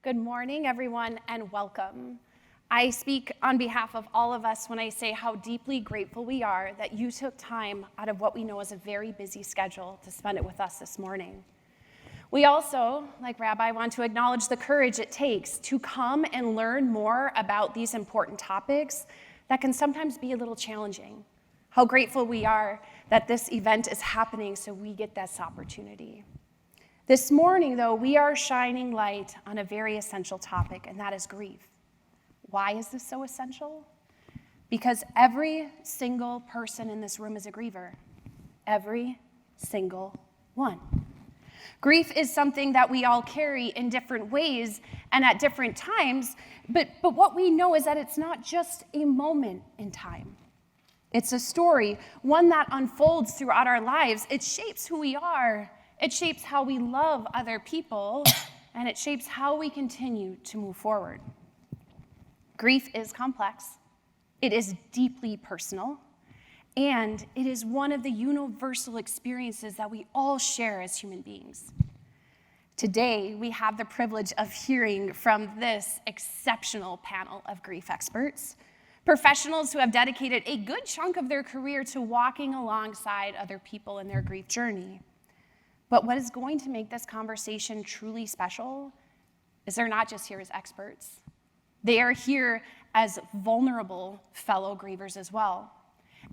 Good morning, everyone, and welcome. I speak on behalf of all of us when I say how deeply grateful we are that you took time out of what we know is a very busy schedule to spend it with us this morning. We also, like Rabbi, want to acknowledge the courage it takes to come and learn more about these important topics that can sometimes be a little challenging. How grateful we are that this event is happening so we get this opportunity. This morning, though, we are shining light on a very essential topic, and that is grief. Why is this so essential? Because every single person in this room is a griever. Every single one. Grief is something that we all carry in different ways and at different times, but what we know is that it's not just a moment in time. It's a story, one that unfolds throughout our lives. It shapes who we are. It shapes how we love other people, and it shapes how we continue to move forward. Grief is complex, it is deeply personal, and it is one of the universal experiences that we all share as human beings. Today, we have the privilege of hearing from this exceptional panel of grief experts, professionals who have dedicated a good chunk of their career to walking alongside other people in their grief journey. But what is going to make this conversation truly special is they're not just here as experts. They are here as vulnerable fellow grievers as well.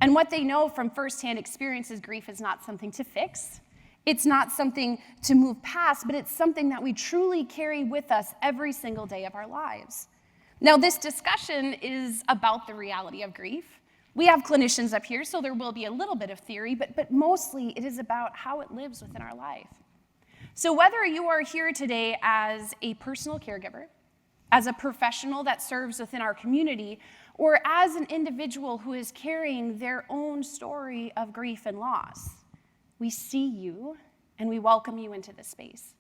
And what they know from firsthand experience is grief is not something to fix. It's not something to move past, but it's something that we truly carry with us every single day of our lives. Now, this discussion is about the reality of grief. We have clinicians up here, so there will be a little bit of theory, but mostly it is about how it lives within our life. So whether you are here today as a personal caregiver, as a professional that serves within our community, or as an individual who is carrying their own story of grief and loss, we see you and we welcome you into this space.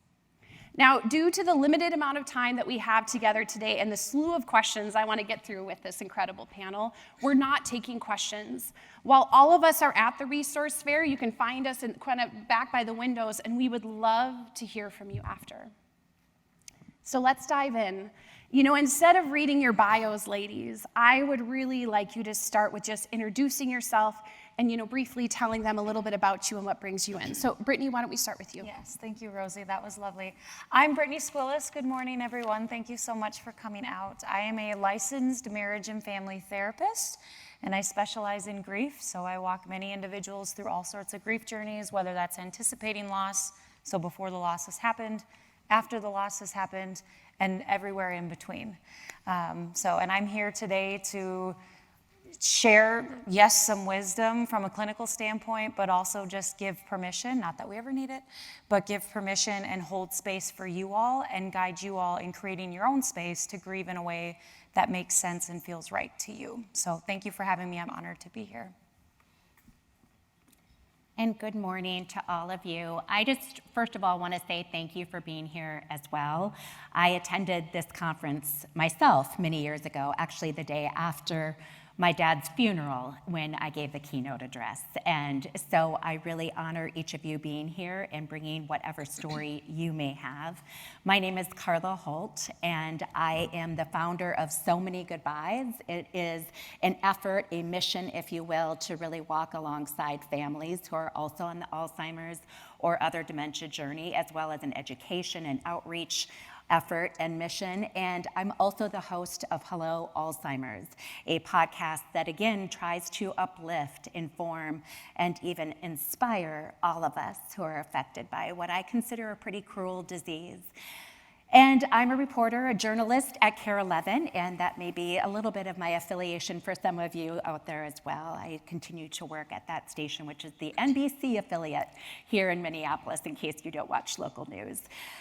Now, due to the limited amount of time that we have together today and the slew of questions I want to get through with this incredible panel, we're not taking questions. While all of us are at the resource fair, you can find us kind of back by the windows, and we would love to hear from you after. So let's dive in. Instead of reading your bios, ladies, I would really like you to start with just introducing yourself and, briefly telling them a little bit about you and what brings you in. So, Brittany, why don't we start with you? Yes, thank you, Rosie. That was lovely. I'm Brittany Swillis. Good morning, everyone. Thank you so much for coming out. I am a licensed marriage and family therapist, and I specialize in grief. So I walk many individuals through all sorts of grief journeys, whether that's anticipating loss, so before the loss has happened, after the loss has happened, and everywhere in between. And I'm here today to share, yes, some wisdom from a clinical standpoint, but also just give permission, not that we ever need it, but give permission and hold space for you all and guide you all in creating your own space to grieve in a way that makes sense and feels right to you. So thank you for having me. I'm honored to be here. And good morning to all of you. I just, first of all, want to say thank you for being here as well. I attended this conference myself many years ago, actually the day after my dad's funeral when I gave the keynote address. And so I really honor each of you being here and bringing whatever story you may have. My name is Carla Holt, and I am the founder of So Many Goodbyes. It is an effort, a mission, if you will, to really walk alongside families who are also on the Alzheimer's or other dementia journey, as well as an education and outreach effort and mission. And I'm also the host of Hello Alzheimer's, a podcast that again tries to uplift, inform, and even inspire all of us who are affected by what I consider a pretty cruel disease. And I'm a reporter, a journalist at KARE 11, and that may be a little bit of my affiliation for some of you out there as well. I continue to work at that station, which is the NBC affiliate here in Minneapolis, in case you don't watch local news.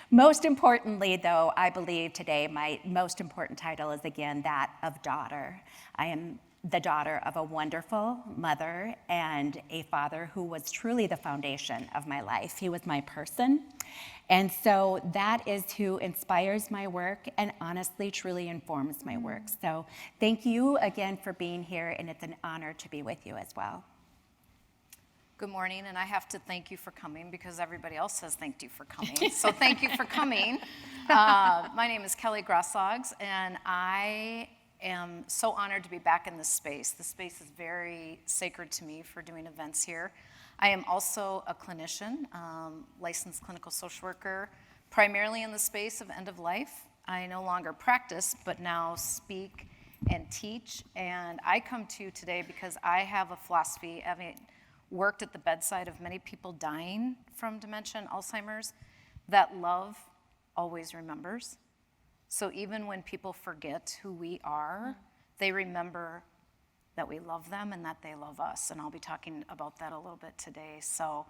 Most importantly, though, I believe today my most important title is, again, that of daughter. I am the daughter of a wonderful mother and a father who was truly the foundation of my life. He was my person. And so that is who inspires my work and honestly truly informs my work. So thank you again for being here, and it's an honor to be with you as well. Good morning, and I have to thank you for coming because everybody else has thanked you for coming. So thank you for coming. My name is Kelly Grossogs, and I am so honored to be back in this space. This space is very sacred to me for doing events here. I am also a clinician, licensed clinical social worker, primarily in the space of end of life. I no longer practice, but now speak and teach. And I come to you today because I have a philosophy, having worked at the bedside of many people dying from dementia and Alzheimer's, that love always remembers. So even when people forget who we are, they remember that we love them and that they love us. And I'll be talking about that a little bit today. So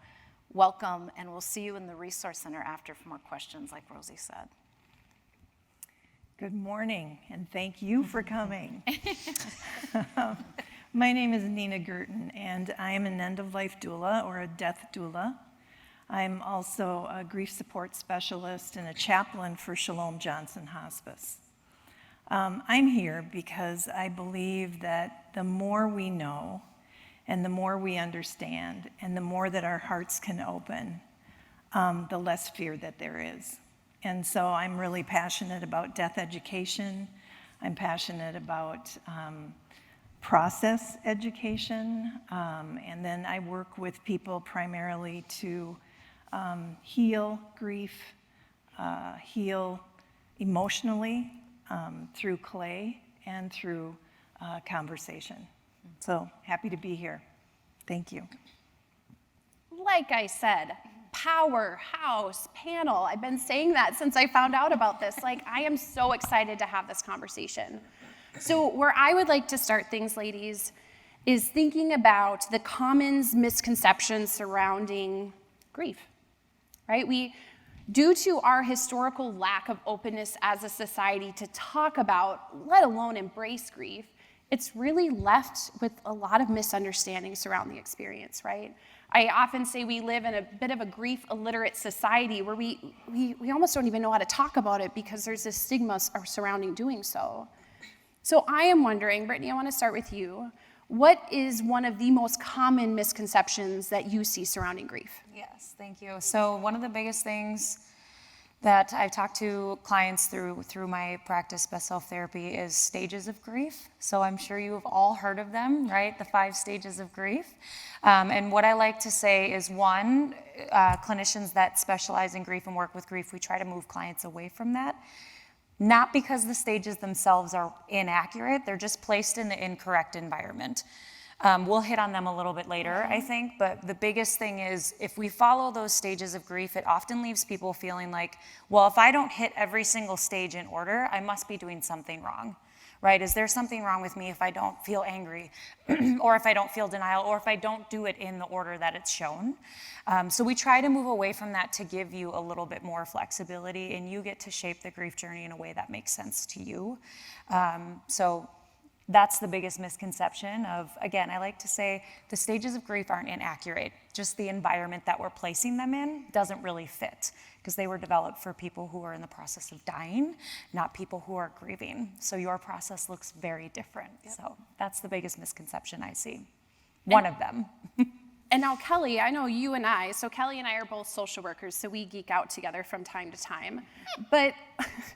welcome, and we'll see you in the Resource Center after for more questions, like Rosie said. Good morning, and thank you for coming. My name is Nina Gurton, and I am an end-of-life doula, or a death doula. I'm also a grief support specialist and a chaplain for Shalom Johnson Hospice. I'm here because I believe that the more we know, and the more we understand, and the more that our hearts can open, the less fear that there is. And so I'm really passionate about death education. I'm passionate about process education. And then I work with people primarily to heal grief, heal emotionally through clay and through conversation. So happy to be here. Thank you. Like I said, powerhouse panel. I've been saying that since I found out about this. Like, I am so excited to have this conversation. So where I would like to start things, ladies, is thinking about the common misconceptions surrounding grief, right? Due to our historical lack of openness as a society to talk about, let alone embrace grief, it's really left with a lot of misunderstandings around the experience, right? I often say we live in a bit of a grief illiterate society where we almost don't even know how to talk about it because there's this stigma surrounding doing so. So I am wondering, Brittany, I want to start with you. What is one of the most common misconceptions that you see surrounding grief? Yes, thank you. So one of the biggest things that I've talked to clients through my practice, Best Self Therapy, is stages of grief. So I'm sure you have all heard of them, right? The 5 stages of grief. And what I like to say is, one, clinicians that specialize in grief and work with grief, we try to move clients away from that. Not because the stages themselves are inaccurate, they're just placed in the incorrect environment. We'll hit on them a little bit later, I think, but the biggest thing is if we follow those stages of grief, it often leaves people feeling like, well, if I don't hit every single stage in order, I must be doing something wrong, right? Is there something wrong with me if I don't feel angry, or if I don't feel denial, or if I don't do it in the order that it's shown? So we try to move away from that to give you a little bit more flexibility, and you get to shape the grief journey in a way that makes sense to you. So that's the biggest misconception of, again, I like to say the stages of grief aren't inaccurate. Just the environment that we're placing them in doesn't really fit because they were developed for people who are in the process of dying, not people who are grieving. So your process looks very different. Yep. So that's the biggest misconception I see. One of them. And now, Kelly, I know you and I, so Kelly and I are both social workers, so we geek out together from time to time. But,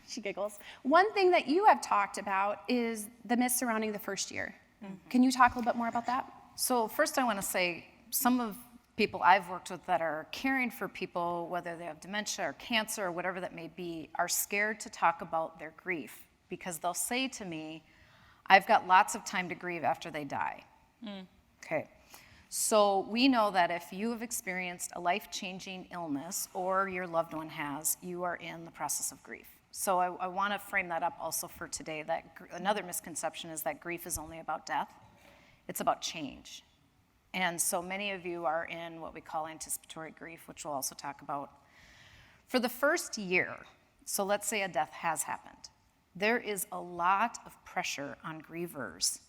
she giggles. One thing that you have talked about is the myth surrounding the first year. Mm-hmm. Can you talk a little bit more about that? So first I want to say some of people I've worked with that are caring for people, whether they have dementia or cancer or whatever that may be, are scared to talk about their grief because they'll say to me, I've got lots of time to grieve after they die. Okay. So we know that if you have experienced a life-changing illness or your loved one has, you are in the process of grief. So I want to frame that up also for today, that another misconception is that grief is only about death. It's about change. And so many of you are in what we call anticipatory grief, which we'll also talk about. For the first year, so let's say a death has happened, there is a lot of pressure on grievers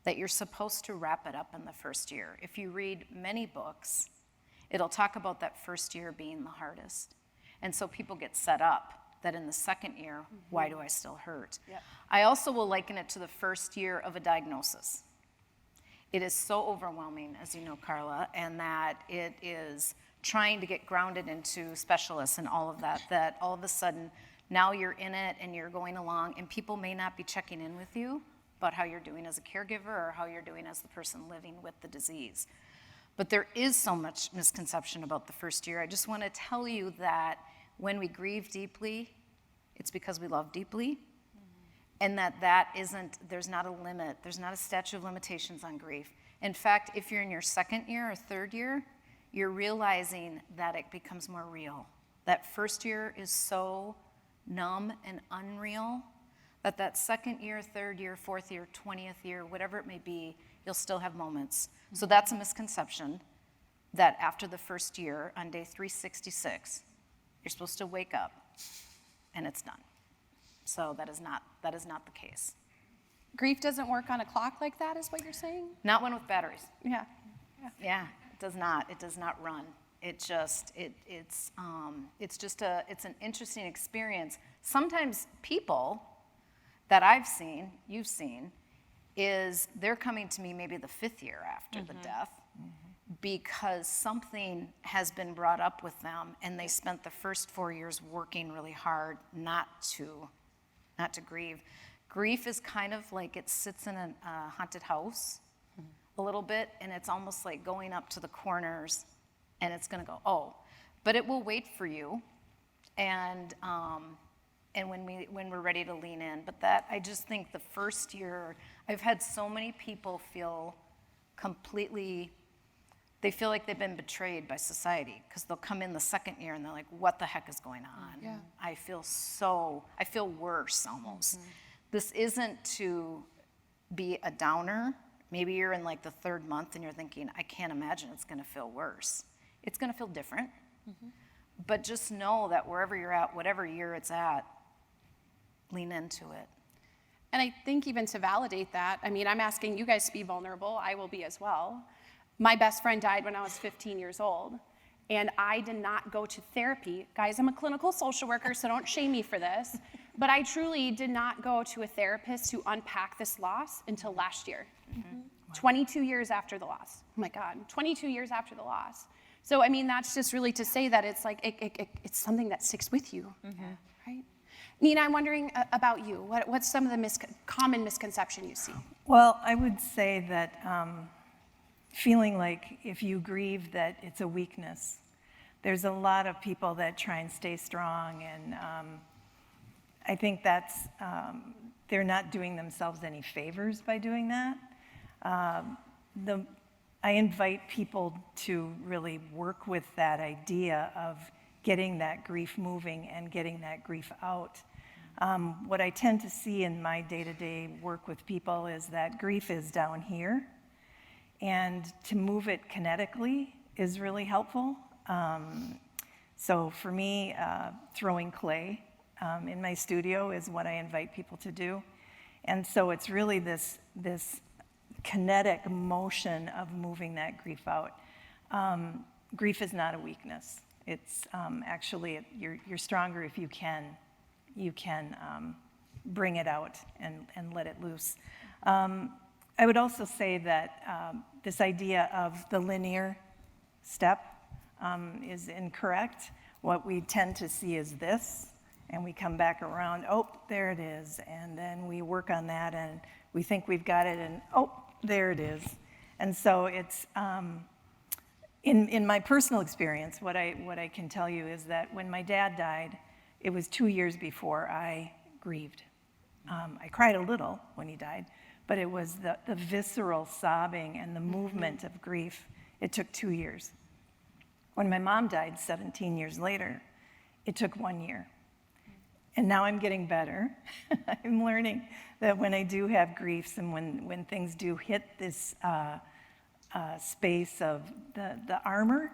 that you're supposed to wrap it up in the first year. If you read many books, it'll talk about that first year being the hardest. And so people get set up that in the second year, why do I still hurt? Yep. I also will liken it to the first year of a diagnosis. It is so overwhelming, as you know, Carla, and that it is trying to get grounded into specialists and all of that, that all of a sudden Now you're in it and you're going along, and people may not be checking in with you about how you're doing as a caregiver or how you're doing as the person living with the disease. But there is so much misconception about the first year. I just want to tell you that when we grieve deeply, it's because we love deeply, and that isn't, there's not a limit, there's not a statute of limitations on grief. In fact, if you're in your second year or third year, you're realizing that it becomes more real. That first year is so numb and unreal that second year, third year, fourth year, 20th year, whatever it may be, you'll still have moments. So that's a misconception, that after the first year, on day 366, you're supposed to wake up and it's done. So that is not the case. Grief doesn't work on a clock like that, is what you're saying? Not one with batteries. Yeah. Yeah, it does not. It does not run. It's an interesting experience. Sometimes people that I've seen, you've seen, is they're coming to me maybe the 5th year after the death because something has been brought up with them, and they spent the first 4 years working really hard not to grieve. Grief is kind of like it sits in a haunted house a little bit, and it's almost like going up to the corners, and it's going to go, oh, but it will wait for you, and when we're ready to lean in. But that, I just think the first year, I've had so many people feel completely, they feel like they've been betrayed by society, because they'll come in the second year and they're like, what the heck is going on? Yeah. I feel worse almost. This isn't to be a downer. Maybe you're in like the 3rd month and you're thinking, I can't imagine it's gonna feel worse. It's gonna feel different. But just know that wherever you're at, whatever year it's at, lean into it. And I think even to validate that, I mean, I'm asking you guys to be vulnerable. I will be as well. My best friend died when I was 15 years old, and I did not go to therapy. Guys, I'm a clinical social worker, so don't shame me for this. But I truly did not go to a therapist to unpack this loss until last year. 22 years after the loss. Oh my God, 22 years after the loss. So, I mean, that's just really to say that it's like, it's something that sticks with you, right? Nina, I'm wondering about you. What's some of the common misconception you see? Well, I would say that feeling like if you grieve that it's a weakness. There's a lot of people that try and stay strong, and I think that's, they're not doing themselves any favors by doing that. I invite people to really work with that idea of getting that grief moving and getting that grief out. What I tend to see in my day-to-day work with people is that grief is down here, and to move it kinetically is really helpful. So for me, throwing clay in my studio is what I invite people to do. And so it's really this kinetic motion of moving that grief out. Grief is not a weakness. It's actually, you're stronger if you can bring it out and let it loose. I would also say that this idea of the linear step is incorrect. What we tend to see is this, and we come back around, oh, there it is, and then we work on that, and we think we've got it, and oh, there it is. And so it's, in my personal experience, what I can tell you is that when my dad died, it was 2 years before I grieved. I cried a little when he died, but it was the visceral sobbing and the movement of grief. It took 2 years. When my mom died 17 years later, it took 1 year. And now I'm getting better. I'm learning that when I do have griefs and when things do hit this space of the armor,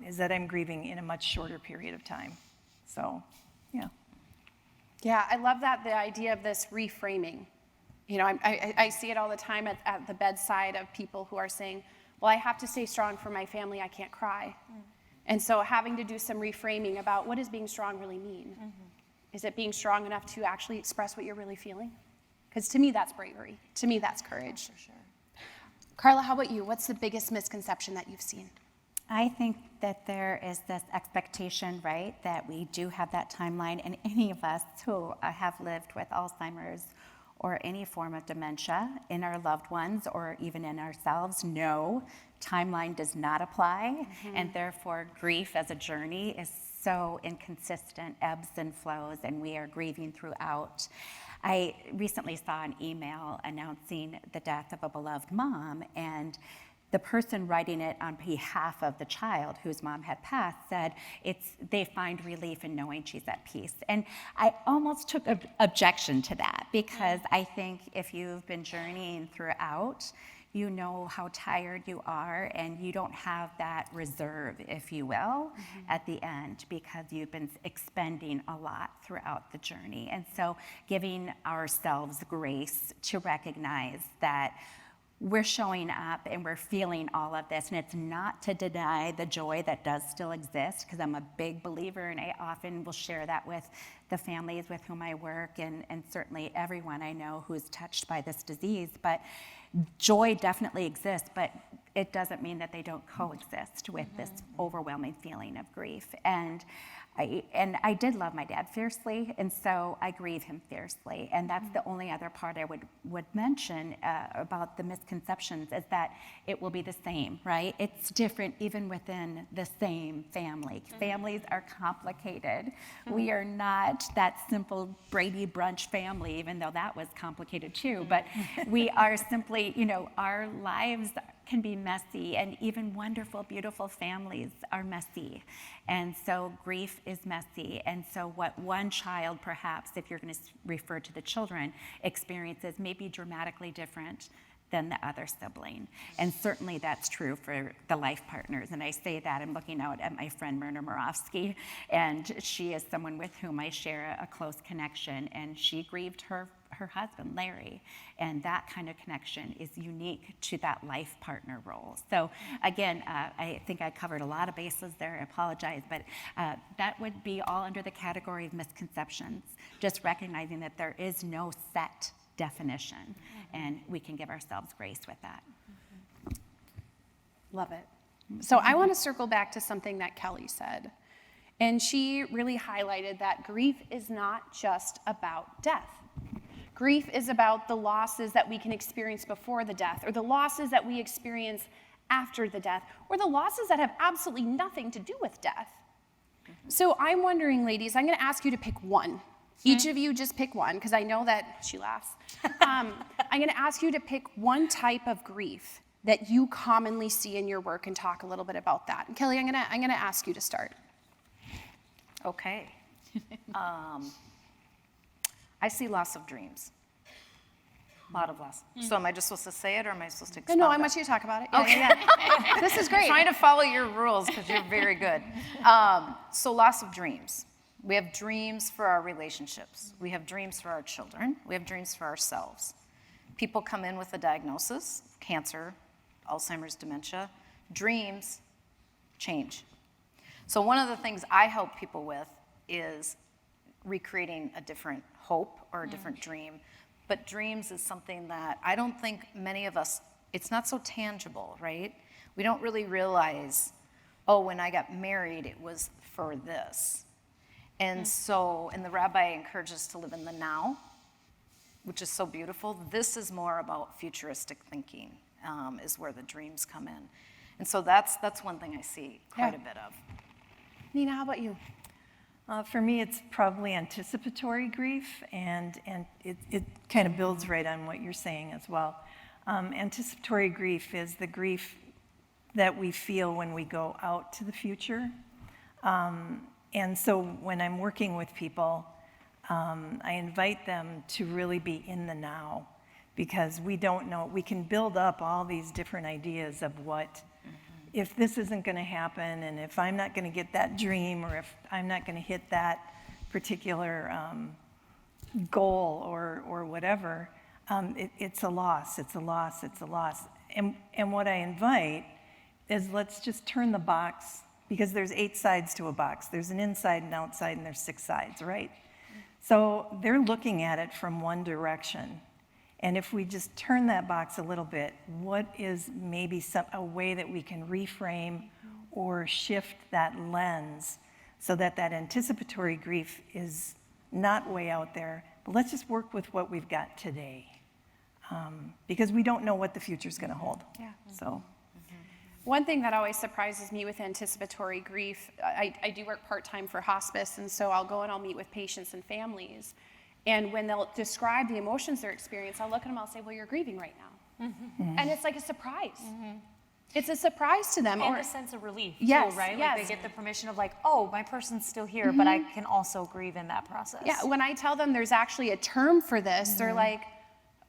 is that I'm grieving in a much shorter period of time. So, yeah. Yeah, I love that, the idea of this reframing. You know, I see it all the time at the bedside of people who are saying, well, I have to stay strong for my family, I can't cry. And so having to do some reframing about what does being strong really mean? Is it being strong enough to actually express what you're really feeling? Because to me, that's bravery. To me, that's courage. For sure. Carla, how about you? What's the biggest misconception that you've seen? I think that there is this expectation, right, that we do have that timeline, and any of us who have lived with Alzheimer's or any form of dementia in our loved ones or even in ourselves know timeline does not apply, and therefore grief as a journey is so inconsistent, ebbs and flows, and we are grieving throughout. I recently saw an email announcing the death of a beloved mom, and the person writing it on behalf of the child whose mom had passed said they find relief in knowing she's at peace. And I almost took objection to that, because I think if you've been journeying throughout, you know how tired you are, and you don't have that reserve, if you will, at the end, because you've been expending a lot throughout the journey. And so giving ourselves grace to recognize that we're showing up and we're feeling all of this, and it's not to deny the joy that does still exist, because I'm a big believer, and I often will share that with the families with whom I work, and certainly everyone I know who is touched by this disease. But joy definitely exists, but it doesn't mean that they don't coexist with this overwhelming feeling of grief. And I did love my dad fiercely, and so I grieve him fiercely. And that's the only other part I would mention about the misconceptions, is that it will be the same, right? It's different even within the same family. Families are complicated. We are not that simple Brady Bunch family, even though that was complicated too. But we are simply, our lives can be messy, and even wonderful, beautiful families are messy. And so grief is messy. And so what one child, perhaps, if you're going to refer to the children, experiences may be dramatically different than the other sibling. And certainly that's true for the life partners. And I say that, I'm looking out at my friend Myrna Moravsky, and she is someone with whom I share a close connection, and she grieved her husband, Larry. And that kind of connection is unique to that life partner role. So again, I think I covered a lot of bases there, I apologize, but that would be all under the category of misconceptions, just recognizing that there is no set definition, and we can give ourselves grace with that. Love it. So I want to circle back to something that Kelly said. And she really highlighted that grief is not just about death. Grief is about the losses that we can experience before the death, or the losses that we experience after the death, or the losses that have absolutely nothing to do with death. So I'm wondering, ladies, I'm going to ask you to pick one. Each of you just pick one, because I know that she laughs. I'm going to ask you to pick one type of grief that you commonly see in your work and talk a little bit about that. And Kelly, I'm going to ask you to start. Okay. I see loss of dreams. A lot of loss. So am I just supposed to say it, or am I supposed to expound? No, I want you to talk about it. Yeah, Okay. yeah. This is great. Trying to follow your rules, because you're very good. So loss of dreams. We have dreams for our relationships. We have dreams for our children. We have dreams for ourselves. People come in with a diagnosis, cancer, Alzheimer's, dementia. Dreams change. So one of the things I help people with is recreating a different hope or a different dream. But dreams is something that I don't think many of us, it's not so tangible, right? We don't really realize, oh, when I got married, it was for this. And so, and the rabbi encourages us to live in the now, which is so beautiful. This is more about futuristic thinking, is where the dreams come in. And so that's one thing I see quite a bit of. Nina, how about you? For me, it's probably anticipatory grief, and it kind of builds right on what you're saying as well. Anticipatory grief is the grief that we feel when we go out to the future. And so when I'm working with people, I invite them to really be in the now, because we don't know, we can build up all these different ideas of what, if this isn't going to happen, and if I'm not going to get that dream, or if I'm not going to hit that particular goal or whatever, it's a loss, it's a loss, it's a loss. And what I invite is, let's just turn the box, because there's 8 sides to a box. There's an inside and outside, and there's 6 sides, right? So they're looking at it from one direction. And if we just turn that box a little bit, what is maybe a way that we can reframe or shift that lens so that that anticipatory grief is not way out there, but let's just work with what we've got today. Because we don't know what the future's going to hold. Yeah. So, One thing that always surprises me with anticipatory grief, I do work part-time for hospice, and so I'll go and I'll meet with patients and families. And when they'll describe the emotions they're experiencing, I'll look at them, I'll say, well, you're grieving right now. Mm-hmm. And it's like a surprise. It's a surprise to them. And or a sense of relief, Yes, too, right? yes. Like they get the permission of like, oh, my person's still here, but I can also grieve in that process. Yeah, when I tell them there's actually a term for this, they're like,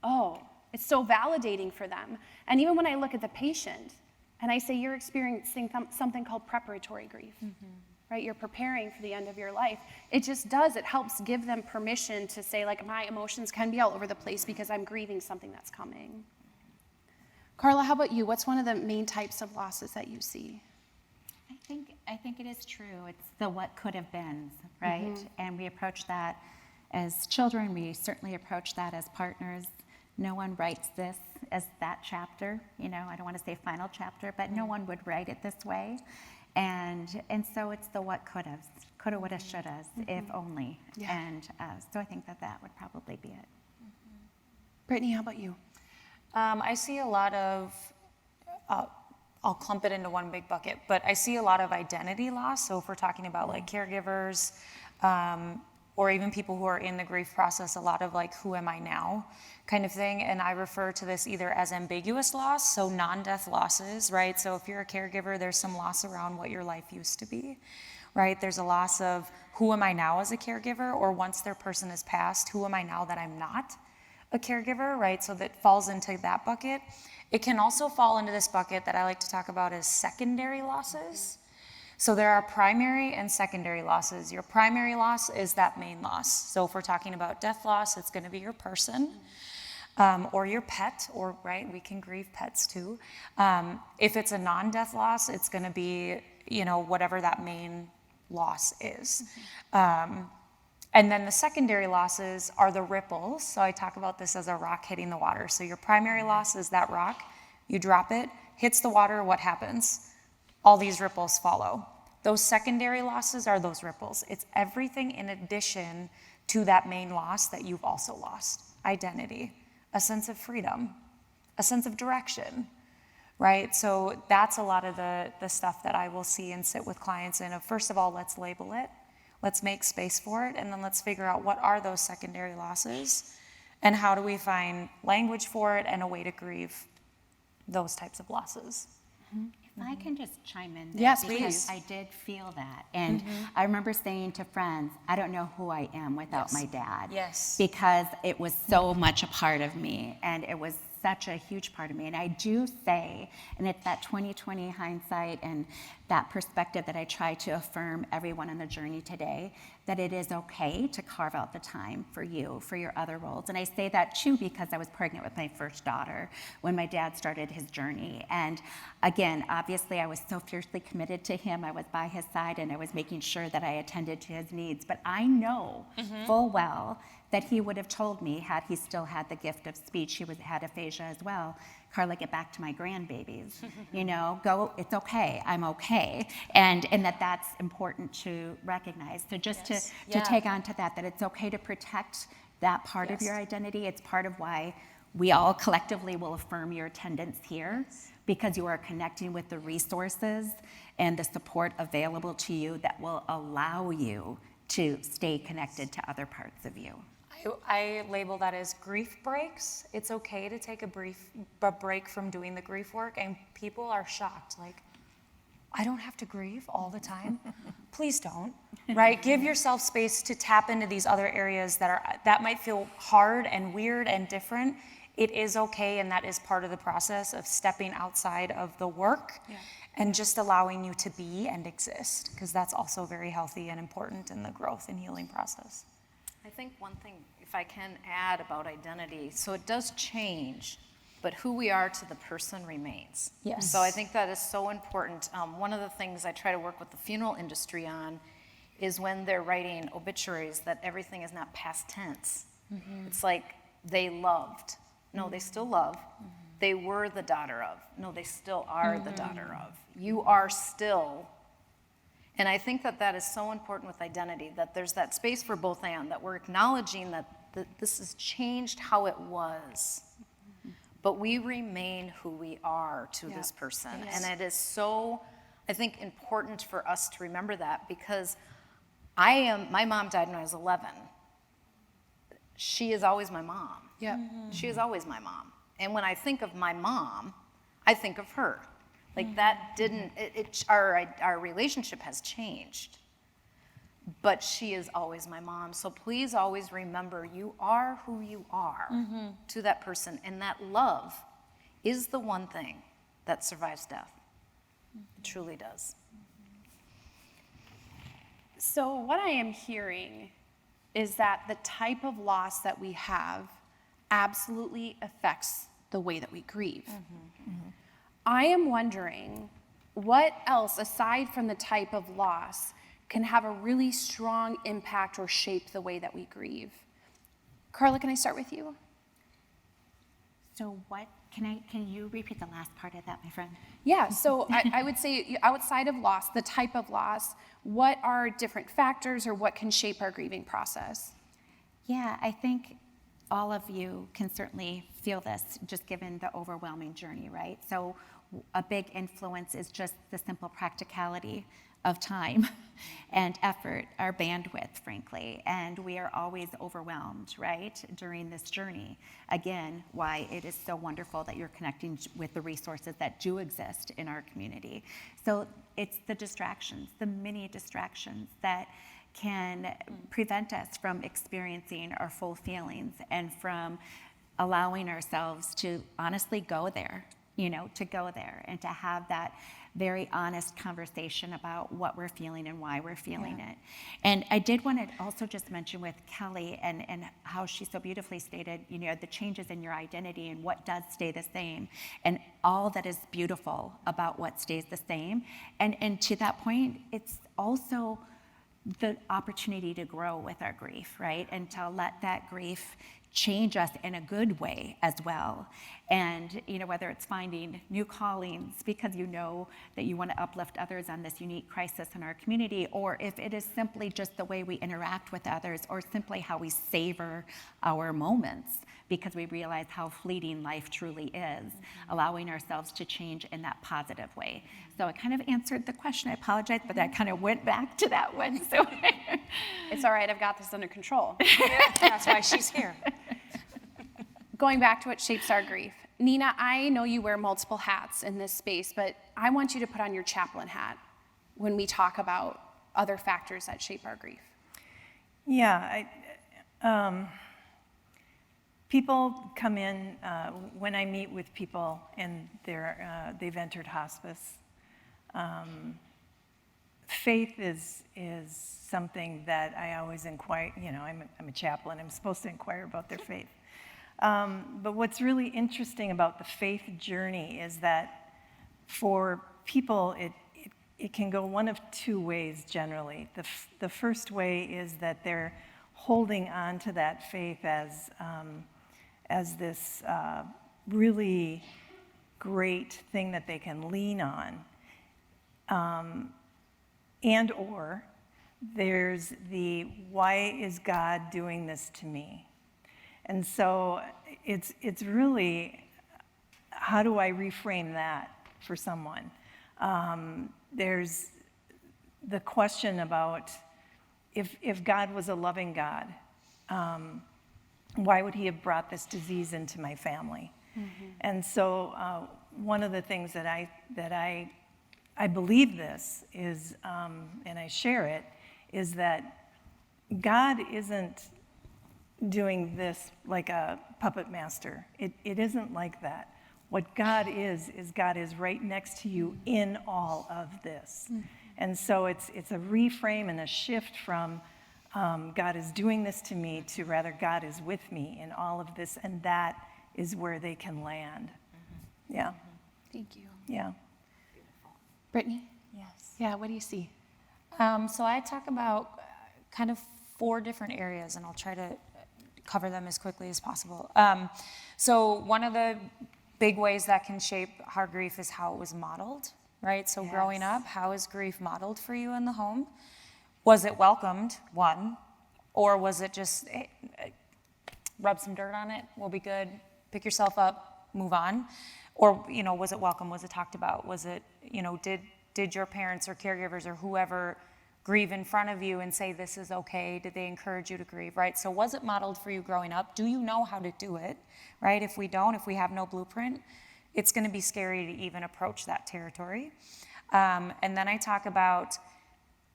oh, it's so validating for them. And even when I look at the patient and I say, you're experiencing something called preparatory grief, right? You're preparing for the end of your life. It just does, it helps give them permission to say, like, my emotions can be all over the place because I'm grieving something that's coming. Carla, how about you? What's one of the main types of losses that you see? I think it is true. It's the what could have been, right? And we approach that as children. We certainly approach that as partners. No one writes this as that chapter. You know, I don't want to say final chapter, but no one would write it this way. And so it's the what could have, coulda, woulda, shoulda, if only. Yeah. And so I think that would probably be it. Brittany, how about you? I see a lot of, I'll clump it into one big bucket, but I see a lot of identity loss. So if we're talking about like caregivers, or even people who are in the grief process, a lot of like, who am I now kind of thing. And I refer to this either as ambiguous loss, so non-death losses, right? So if you're a caregiver, there's some loss around what your life used to be, right? There's a loss of who am I now as a caregiver, or once their person has passed, who am I now that I'm not a caregiver, right? So that falls into that bucket. It can also fall into this bucket that I like to talk about as secondary losses. So there are primary and secondary losses. Your primary loss is that main loss. So if we're talking about death loss, it's going to be your person or your pet, or right, we can grieve pets too. If it's a non-death loss, it's going to be, you know, whatever that main loss is. And then the secondary losses are the ripples. So I talk about this as a rock hitting the water. So your primary loss is that rock. You drop it, hits the water, what happens? All these ripples follow. Those secondary losses are those ripples. It's everything in addition to that main loss that you've also lost. Identity, a sense of freedom, a sense of direction, right? So that's a lot of the stuff that I will see and sit with clients in. First of all, let's label it. Let's make space for it, and then let's figure out what are those secondary losses and how do we find language for it and a way to grieve those types of losses. If I can just chime in there, Yes, because please. I did feel that. And I remember saying to friends, I don't know who I am without my dad. Yes. Because it was so much a part of me, and it was such a huge part of me. And I do say, and it's that 20/20 hindsight and that perspective that I try to affirm everyone on the journey today, that it is okay to carve out the time for you, for your other roles. And I say that too because I was pregnant with my first daughter when my dad started his journey. And again, obviously I was so fiercely committed to him. I was by his side and I was making sure that I attended to his needs. But I know full well that he would have told me, had he still had the gift of speech, he had aphasia as well, Carla, get back to my grandbabies. You know, go, it's okay, I'm okay. And that's important to recognize. So just to take on to that it's okay to protect that part of your identity. It's part of why we all collectively will affirm your attendance here, because you are connecting with the resources and the support available to you that will allow you to stay connected to other parts of you. I label that as grief breaks. It's okay to take a break from doing the grief work, and people are shocked, like, I don't have to grieve all the time. Please don't, right? Give yourself space to tap into these other areas that might feel hard and weird and different. It is okay, and that is part of the process of stepping outside of the work and just allowing you to be and exist, because that's also very healthy and important in the growth and healing process. I think one thing, if I can add about identity, so it does change, but who we are to the person remains. Yes. So I think that is so important. One of the things I try to work with the funeral industry on is when they're writing obituaries, that everything is not past tense. It's like they loved. No, they still love, they were the daughter of. No, they still are the daughter of. You are still. And I think that that is so important with identity, that there's that space for both and, that we're acknowledging that this has changed how it was. But we remain who we are to this person. And it is so, I think, important for us to remember that, because my mom died when I was 11. She is always my mom. Yeah. She is always my mom. And when I think of my mom, I think of her. Like that didn't, our relationship has changed. But she is always my mom. So please always remember, you are who you are to that person. And that love is the one thing that survives death. It truly does. So, what I am hearing is that the type of loss that we have absolutely affects the way that we grieve. I am wondering what else, aside from the type of loss, can have a really strong impact or shape the way that we grieve. Carla, can I start with you? So what, can you repeat the last part of that, my friend? Yeah, so I would say outside of loss, the type of loss, what are different factors or what can shape our grieving process? Yeah, I think all of you can certainly feel this, just given the overwhelming journey, right? So a big influence is just the simple practicality of time and effort, our bandwidth, frankly, and we are always overwhelmed, right, during this journey. Again, why it is so wonderful that you're connecting with the resources that do exist in our community. So it's the distractions, the many distractions that can prevent us from experiencing our full feelings and from allowing ourselves to honestly go there, to go there and to have that very honest conversation about what we're feeling and why we're feeling it. And I did want to also just mention with Kelly and how she so beautifully stated, the changes in your identity and what does stay the same and all that is beautiful about what stays the same. And to that point, it's also the opportunity to grow with our grief, right? And to let that grief change us in a good way as well. And, whether it's finding new callings because you know that you want to uplift others on this unique crisis in our community, or if it is simply just the way we interact with others, or simply how we savor our moments because we realize how fleeting life truly is, allowing ourselves to change in that positive way. So I kind of answered the question. I apologize, but I kind of went back to that one. So It's all right, I've got this under control. That's why she's here. Going back to what shapes our grief. Nina, I know you wear multiple hats in this space, but I want you to put on your chaplain hat when we talk about other factors that shape our grief. Yeah, people come in, when I meet with people and they've entered hospice, faith is something that I always inquire, I'm a chaplain, I'm supposed to inquire about their faith. But what's really interesting about the faith journey is that for people, it can go one of two ways generally. The first way is that they're holding on to that faith as this really great thing that they can lean on. And or there's the, why is God doing this to me? And so it's really, how do I reframe that for someone? There's the question about if God was a loving God, why would he have brought this disease into my family? And so one of the things that I believe this is, and I share it, is that God isn't doing this like a puppet master. It isn't like that. What God is God is right next to you in all of this. And so it's a reframe and a shift from God is doing this to me to rather God is with me in all of this, and that is where they can land. Yeah. Thank you. Yeah. Brittany? Yes. Yeah, what do you see? So I talk about kind of 4 different areas, and I'll try to cover them as quickly as possible. So one of the Big ways that can shape our grief is how it was modeled, right? So growing up, how is grief modeled for you in the home? Was it welcomed, one, or was it just, hey, rub some dirt on it, we'll be good, pick yourself up, move on? Or, was it welcome? Was it talked about? Was it, did your parents or caregivers or whoever grieve in front of you and say this is okay? Did they encourage you to grieve, right? So was it modeled for you growing up? Do you know how to do it, right? If we don't, if we have no blueprint, it's going to be scary to even approach that territory. And then I talk about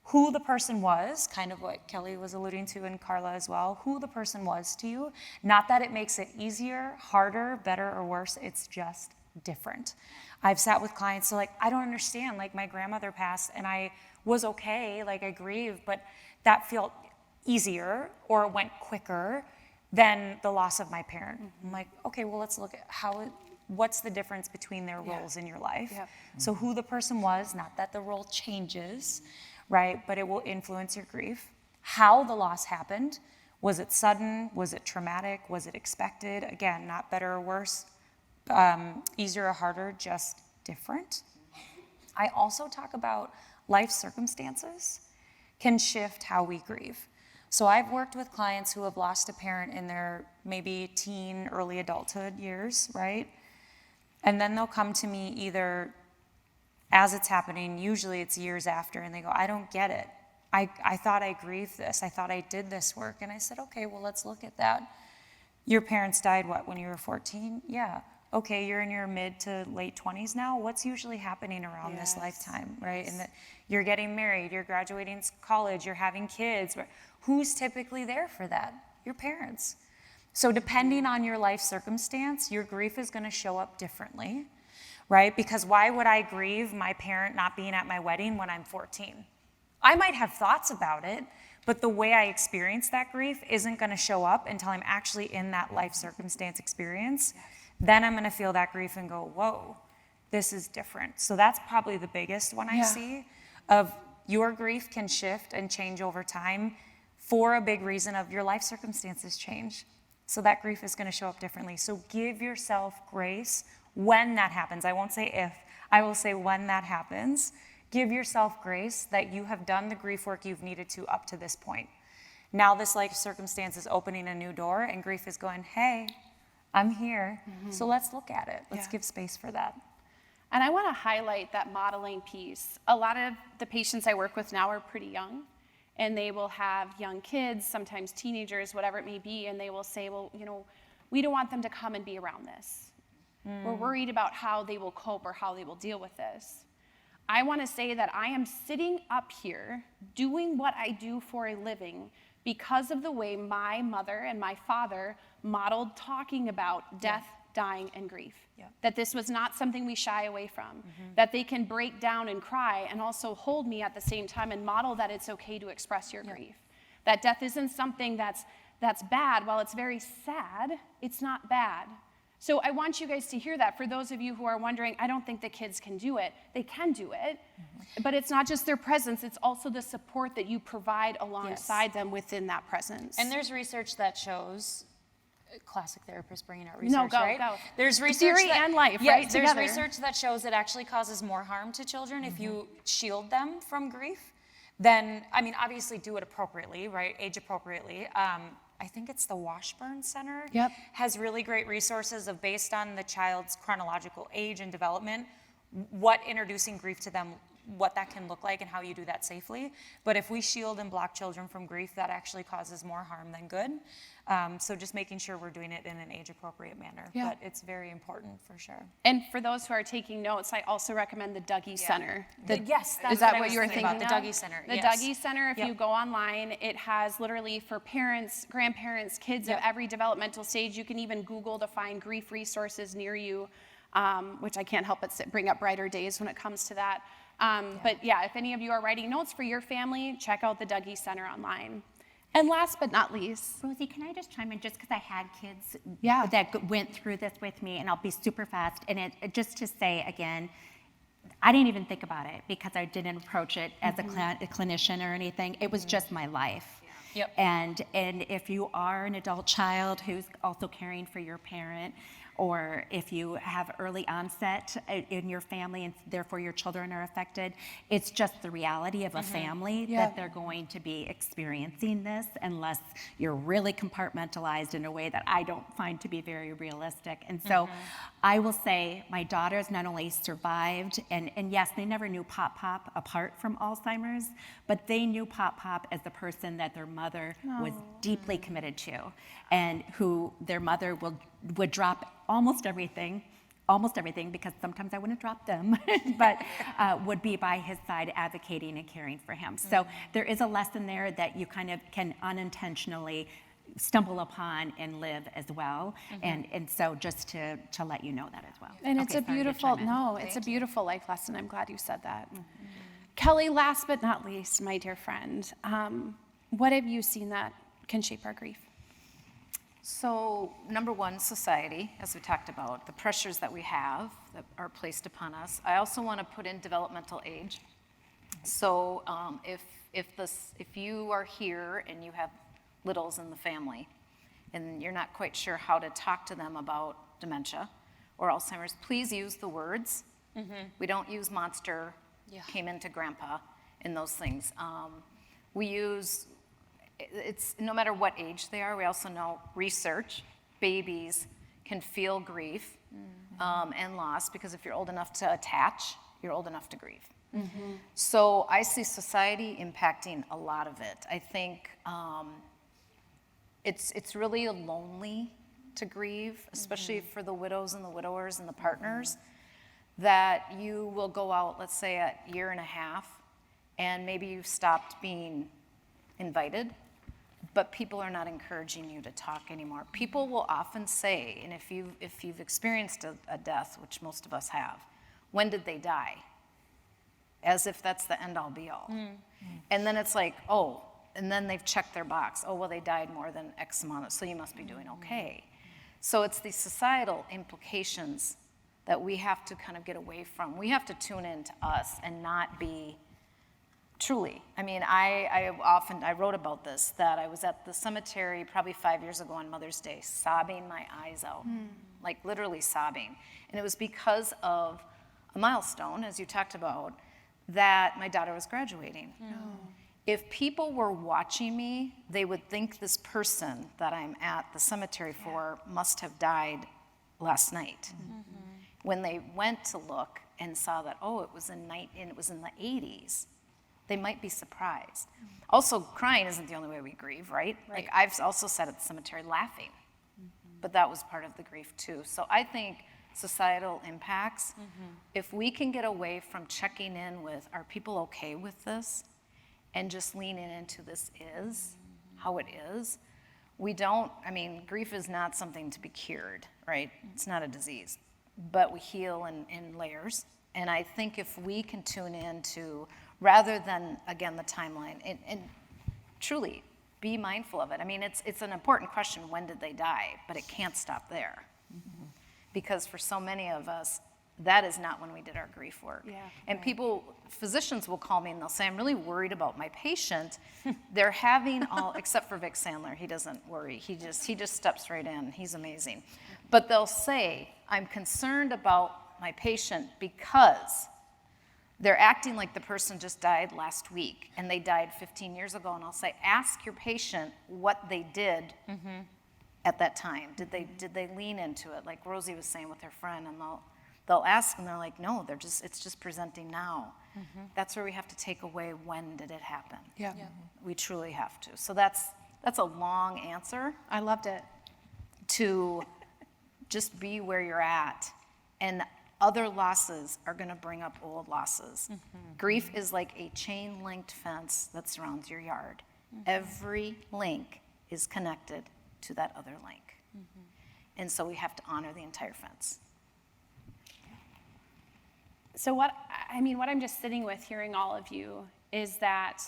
who the person was, kind of what Kelly was alluding to and Carla as well, who the person was to you. Not that it makes it easier, harder, better, or worse, it's just different. I've sat with clients, so I don't understand, my grandmother passed and I was okay, I grieved, but that felt easier or went quicker than the loss of my parent. I'm like, okay, well, let's look at what's the difference between their roles in your life. Yep. So who the person was, not that the role changes, right, but it will influence your grief. How the loss happened, was it sudden, was it traumatic, was it expected? Again, not better or worse, easier or harder, just different. I also talk about life circumstances can shift how we grieve. So I've worked with clients who have lost a parent in their maybe teen, early adulthood years, right? And then they'll come to me either as it's happening, usually it's years after, and they go, I don't get it. I thought I grieved this. I thought I did this work. And I said, okay, well, let's look at that. Your parents died, when you were 14? Yeah. Okay, you're in your mid to late 20s now. What's usually happening around this lifetime, right? And that you're getting married, you're graduating college, you're having kids. Who's typically there for that? Your parents. So depending on your life circumstance, your grief is going to show up differently, right? Because why would I grieve my parent not being at my wedding when I'm 14? I might have thoughts about it, but the way I experience that grief isn't going to show up until I'm actually in that life circumstance experience. Then I'm going to feel that grief and go, whoa, this is different. So that's probably the biggest one I see of your grief can shift and change over time for a big reason of your life circumstances change. So that grief is going to show up differently. So give yourself grace when that happens. I won't say if, I will say when that happens. Give yourself grace that you have done the grief work you've needed to up to this point. Now this life circumstance is opening a new door and grief is going, hey, I'm here, so let's look at it. Let's give space for that. And I want to highlight that modeling piece. A lot of the patients I work with now are pretty young, and they will have young kids, sometimes teenagers, whatever it may be, and they will say, well, we don't want them to come and be around this. We're worried about how they will cope or how they will deal with this. I want to say that I am sitting up here doing what I do for a living because of the way my mother and my father modeled talking about death, dying, and grief. That this was not something we shy away from. That they can break down and cry and also hold me at the same time and model that it's okay to express your grief. That death isn't something that's bad. While it's very sad, it's not bad. So I want you guys to hear that. For those of you who are wondering, I don't think the kids can do it. They can do it, but it's not just their presence, it's also the support that you provide alongside them within that presence. And there's research that shows, classic therapist bringing out research, right? Go. There's research Theory and life, right? There's Together. research that shows it actually causes more harm to children if you shield them from grief. Then, obviously do it appropriately, right? Age appropriately. I think it's the Washburn Center has really great resources of based on the child's chronological age and development, what introducing grief to them, what that can look like and how you do that safely. But if we shield and block children from grief, that actually causes more harm than good. So just making sure we're doing it in an age-appropriate manner. But it's very important for sure. And for those who are taking notes, I also recommend the Dougie Center. Yes, that's is that what I what was you were thinking thinking about, of? the Dougie Center. The Dougie Center, if you go online, it has literally for parents, grandparents, kids of every developmental stage. You can even Google to find grief resources near you, which I can't help but bring up brighter days when it comes to that. But if any of you are writing notes for your family, check out the Dougie Center online. And last but not least, Rosie, can I just chime in just because I had kids that went through this with me, and I'll be super fast. And just to say again, I didn't even think about it because I didn't approach it as a clinician or anything. It was just my life. And if you are an adult child who's also caring for your parent, or if you have early onset in your family and therefore your children are affected, it's just the reality of a family that they're going to be experiencing this unless you're really compartmentalized in a way that I don't find to be very realistic. And so I will say my daughters not only survived, and yes, they never knew Pop Pop apart from Alzheimer's, but they knew Pop Pop as the person that their mother was deeply committed to, and who their mother would drop almost everything, because sometimes I wouldn't drop them, but would be by his side advocating and caring for him. So there is a lesson there that you kind of can unintentionally stumble upon and live as well. And so just to let you know that as well. And it's a Okay, sorry to beautiful, chime in. no, it's a beautiful life lesson. I'm glad you said that. Kelly, last but not least, my dear friend, what have you seen that can shape our grief? So, number one, society, as we talked about, the pressures that we have that are placed upon us. I also want to put in developmental age. So, if you are here and you have littles in the family, and you're not quite sure how to talk to them about dementia or Alzheimer's, please use the words. We don't use monster, came into grandpa, and those things. We use, it's no matter what age they are, we also know research, babies can feel grief and loss, because if you're old enough to attach, you're old enough to grieve. So I see society impacting a lot of it. I think it's really lonely to grieve, especially for the widows and the widowers and the partners, that you will go out, let's say, at year and a half, and maybe you've stopped being invited, but people are not encouraging you to talk anymore. People will often say, and if you've experienced a death, which most of us have, when did they die? As if that's the end all be all. And then it's like, oh, and then they've checked their box. Oh, well, they died more than X amount, so you must be doing okay. So it's the societal implications that we have to kind of get away from. We have to tune in to us and not be truly. I mean, I wrote about this, that I was at the cemetery probably 5 years ago on Mother's Day, sobbing my eyes out, like literally sobbing. And it was because of a milestone, as you talked about, that my daughter was graduating. If people were watching me, they would think this person that I'm at the cemetery for must have died last night. When they went to look and saw that, oh, it was in the 80s, they might be surprised. Also, crying isn't the only way we grieve, right? Like I've also sat at the cemetery laughing, but that was part of the grief too. So I think societal impacts, if we can get away from checking in with, are people okay with this? And just leaning into this is how it is. Grief is not something to be cured, right? It's not a disease, but we heal in layers. And I think if we can tune in to, rather than, again, the timeline, and truly be mindful of it. I mean, it's an important question, when did they die? But it can't stop there. Because for so many of us, that is not when we did our grief work. And physicians will call me and they'll say, I'm really worried about my patient. They're having except for Vic Sandler, he doesn't worry. He just steps right in. He's amazing. But they'll say, I'm concerned about my patient because they're acting like the person just died last week and they died 15 years ago. And I'll say, ask your patient what they did at that time. Did they lean into it? Like Rosie was saying with her friend, and they'll ask and they're like, no, it's just presenting now. That's where we have to take away, when did it happen? We truly have to. So that's a long answer. I loved it. To just be where you're at. And other losses are gonna bring up old losses. Grief is like a chain-linked fence that surrounds your yard. Every link is connected to that other link. And so we have to honor the entire fence. So what I'm just sitting with hearing all of you is that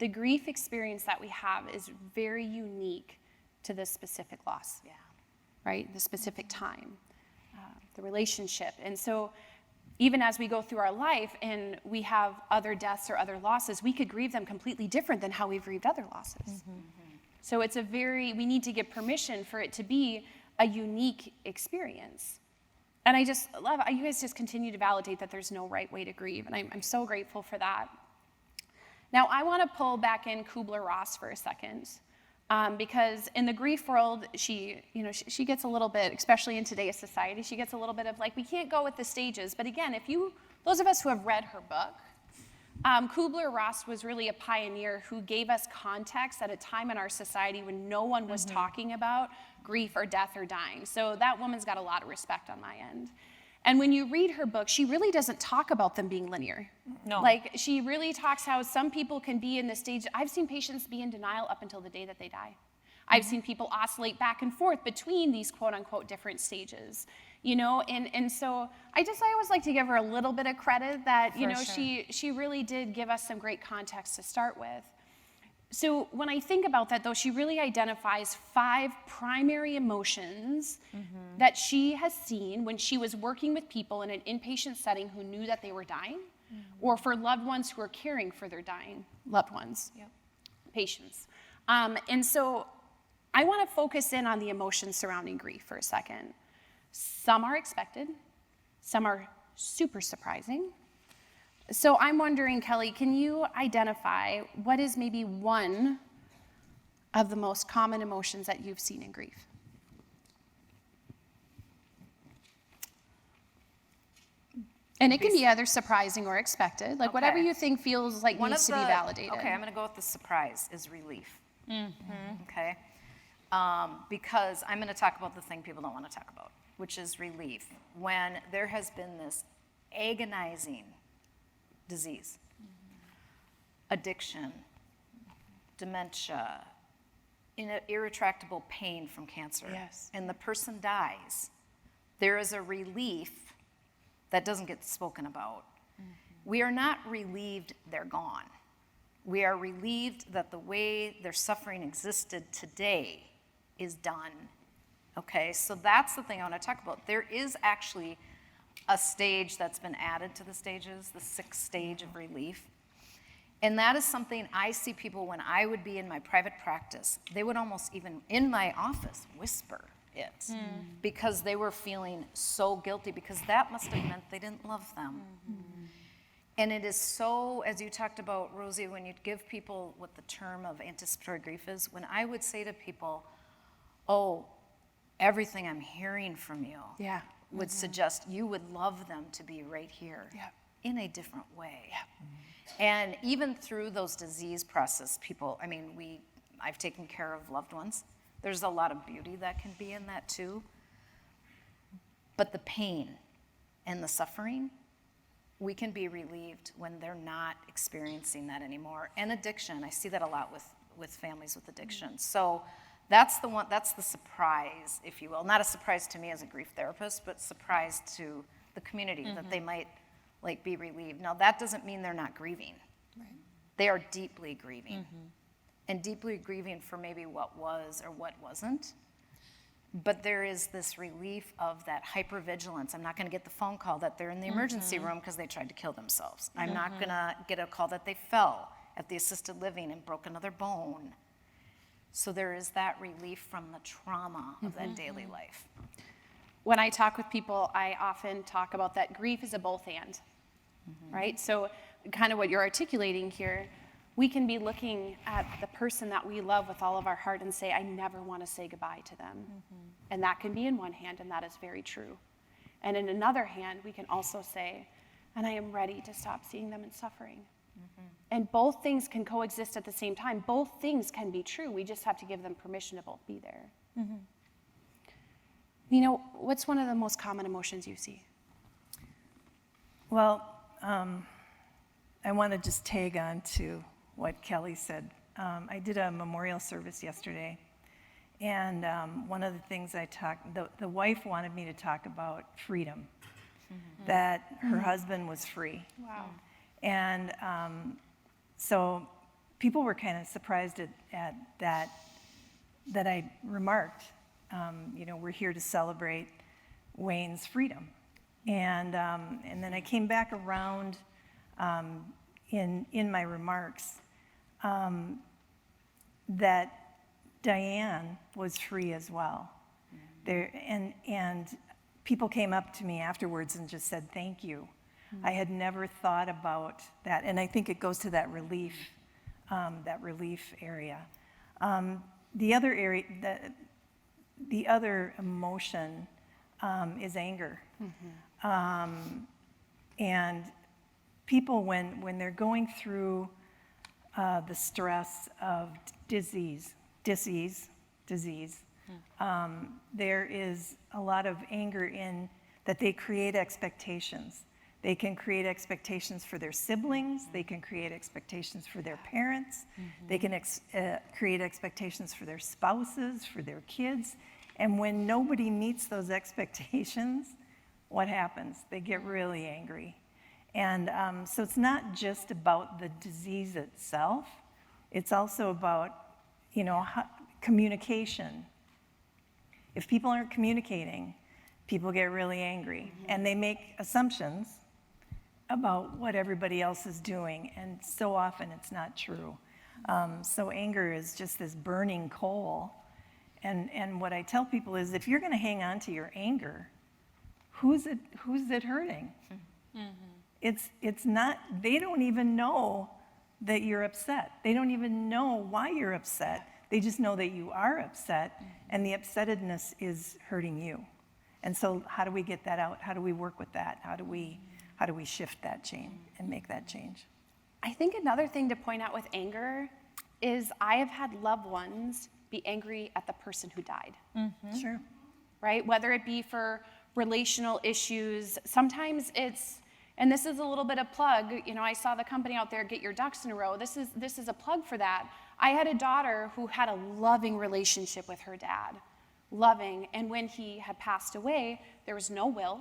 the grief experience that we have is very unique to this specific loss, right? The specific time, the relationship. And so even as we go through our life and we have other deaths or other losses, we could grieve them completely different than how we've grieved other losses. So we need to give permission for it to be a unique experience. And I just love, you guys just continue to validate that there's no right way to grieve, and I'm so grateful for that. Now, I want to pull back in Kubler-Ross for a second, because in the grief world, she gets a little bit, especially in today's society, she gets a little bit of like, we can't go with the stages. But again, those of us who have read her book, Kubler-Ross was really a pioneer who gave us context at a time in our society when no one was talking about grief or death or dying. So that woman's got a lot of respect on my end. And when you read her book, she really doesn't talk about them being linear. No. Like, she really talks how some people can be in the stage. I've seen patients be in denial up until the day that they die. I've seen people oscillate back and forth between these quote unquote different stages, and so I always like to give her a little bit of credit that, she really did give us some great context to start with. So when I think about that, though, she really identifies 5 primary emotions that she has seen when she was working with people in an inpatient setting who knew that they were dying, or for loved ones who are caring for their dying loved ones, patients. And so I want to focus in on the emotions surrounding grief for a second. Some are expected, some are super surprising. So I'm wondering, Kelly, can you identify what is maybe one of the most common emotions that you've seen in grief? And it can be either surprising or expected, like whatever you think feels like needs to be validated. Okay, I'm going to go with the surprise is relief. Okay? Because I'm going to talk about the thing people don't want to talk about, which is relief. When there has been this agonizing disease, addiction, dementia, irretractable pain from cancer, and the person dies, there is a relief that doesn't get spoken about. We are not relieved they're gone. We are relieved that the way their suffering existed today is done. Okay, so that's the thing I want to talk about. There is actually a stage that's been added to the stages, the 6th stage of relief. And that is something I see people when I would be in my private practice, they would almost even in my office whisper it because they were feeling so guilty because that must have meant they didn't love them. And it is so, as you talked about, Rosie, when you give people what the term of anticipatory grief is, when I would say to people, oh, everything I'm hearing from you would suggest you would love them to be right here in a different way. And even through those disease process, people, I've taken care of loved ones. There's a lot of beauty that can be in that too. But the pain and the suffering, we can be relieved when they're not experiencing that anymore. And addiction, I see that a lot with families with addiction. So that's the surprise, if you will. Not a surprise to me as a grief therapist, but surprise to the community that they might be relieved. Now, that doesn't mean they're not grieving. Right. They are deeply grieving. And deeply grieving for maybe what was or what wasn't. But there is this relief of that hypervigilance. I'm not going to get the phone call that they're in the emergency room because they tried to kill themselves. I'm not going to get a call that they fell at the assisted living and broke another bone. So there is that relief from the trauma of that daily life. When I talk with people, I often talk about that grief is a both and, right? So kind of what you're articulating here, we can be looking at the person that we love with all of our heart and say, I never want to say goodbye to them. And that can be in one hand, and that is very true. And in another hand, we can also say, and I am ready to stop seeing them in suffering. And both things can coexist at the same time. Both things can be true. We just have to give them permission to both be there. What's one of the most common emotions you see? Well, I want to just tag on to what Kelly said. I did a memorial service yesterday, and one of the things the wife wanted me to talk about freedom, that her husband was free. Wow. And so people were kind of surprised at that I remarked, we're here to celebrate Wayne's freedom. And then I came back around in my remarks that Diane was free as well. And people came up to me afterwards and just said, thank you. I had never thought about that. And I think it goes to that relief area. The other area, the other emotion is anger. And people, when they're going through the stress of disease, there is a lot of anger in that they create expectations. They can create expectations for their siblings. They can create expectations for their parents. They can create expectations for their spouses, for their kids. And when nobody meets those expectations, what happens? They get really angry. And so it's not just about the disease itself. It's also about, communication. If people aren't communicating, people get really angry. And they make assumptions about what everybody else is doing, and so often it's not true. So anger is just this burning coal. And what I tell people is, if you're going to hang on to your anger, who's it hurting? It's not, they don't even know that you're upset. They don't even know why you're upset. They just know that you are upset, and the upsettedness is hurting you. And so how do we get that out? How do we work with that? How do we shift that change and make that change? I think another thing to point out with anger is I have had loved ones be angry at the person who died. Sure. Right? Whether it be for relational issues, sometimes it's, and this is a little bit of plug, I saw the company out there, Get Your Ducks in a Row. This is a plug for that. I had a daughter who had a loving relationship with her dad, loving, and when he had passed away, there was no will.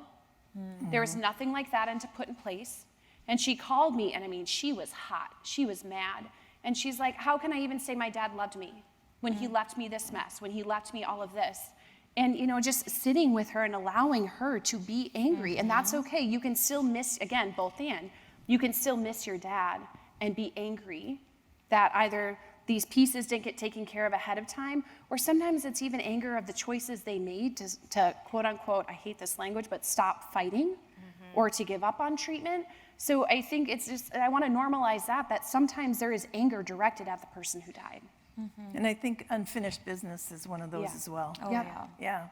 There was nothing like that to put in place. And she called me, and I mean, she was hot. She was mad. And she's like, how can I even say my dad loved me when he left me this mess, when he left me all of this? And, just sitting with her and allowing her to be angry. And that's okay. You can still miss, again, both and. You can still miss your dad and be angry that either these pieces didn't get taken care of ahead of time, or sometimes it's even anger of the choices they made to quote unquote, I hate this language, but stop fighting or to give up on treatment. So I think it's just, I want to normalize that sometimes there is anger directed at the person who died. And I think unfinished business is one of those as well. Oh, Yep. yeah. Yeah,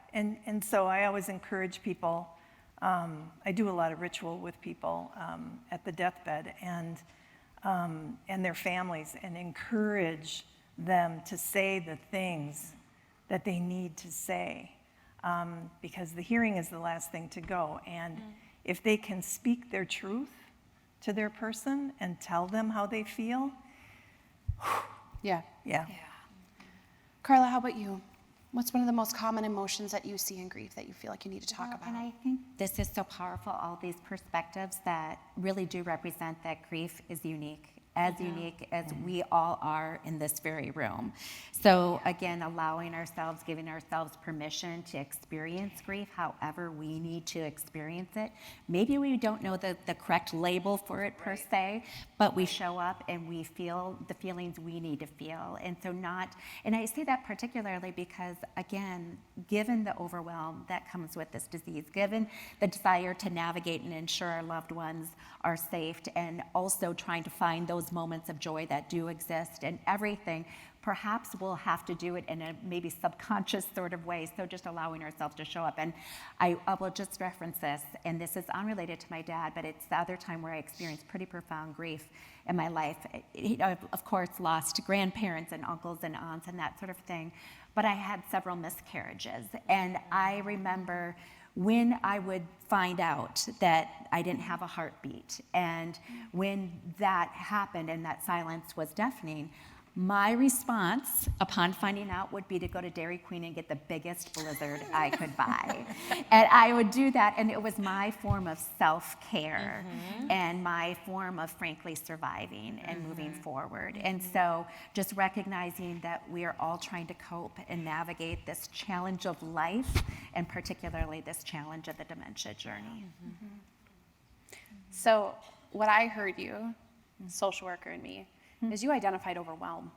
and so I always encourage people, I do a lot of ritual with people at the deathbed and their families, and encourage them to say the things that they need to say, because the hearing is the last thing to go. And if they can speak their truth to their person and tell them how they feel, Yeah. yeah. Carla, how about you? What's one of the most common emotions that you see in grief that you feel like you need to talk about? And I think this is so powerful, all these perspectives that really do represent that grief is unique as we all are in this very room. So again, allowing ourselves, giving ourselves permission to experience grief however we need to experience it. Maybe we don't know the correct label for it per se, but we show up and we feel the feelings we need to feel. And so and I say that particularly because, again, given the overwhelm that comes with this disease, given the desire to navigate and ensure our loved ones are safe, and also trying to find those moments of joy that do exist and everything, perhaps we'll have to do it in a maybe subconscious sort of way, so just allowing ourselves to show up. And I will just reference this, and this is unrelated to my dad, but it's the other time where I experienced pretty profound grief in my life. I've, of course, lost grandparents and uncles and aunts and that sort of thing, but I had several miscarriages. And I remember when I would find out that I didn't have a heartbeat, and when that happened and that silence was deafening, my response upon finding out would be to go to Dairy Queen and get the biggest blizzard I could buy. And I would do that, and it was my form of self-care and my form of, frankly, surviving and moving forward. And so just recognizing that we are all trying to cope and navigate this challenge of life, and particularly this challenge of the dementia journey. So what I heard you, social worker in me, is you identified overwhelm.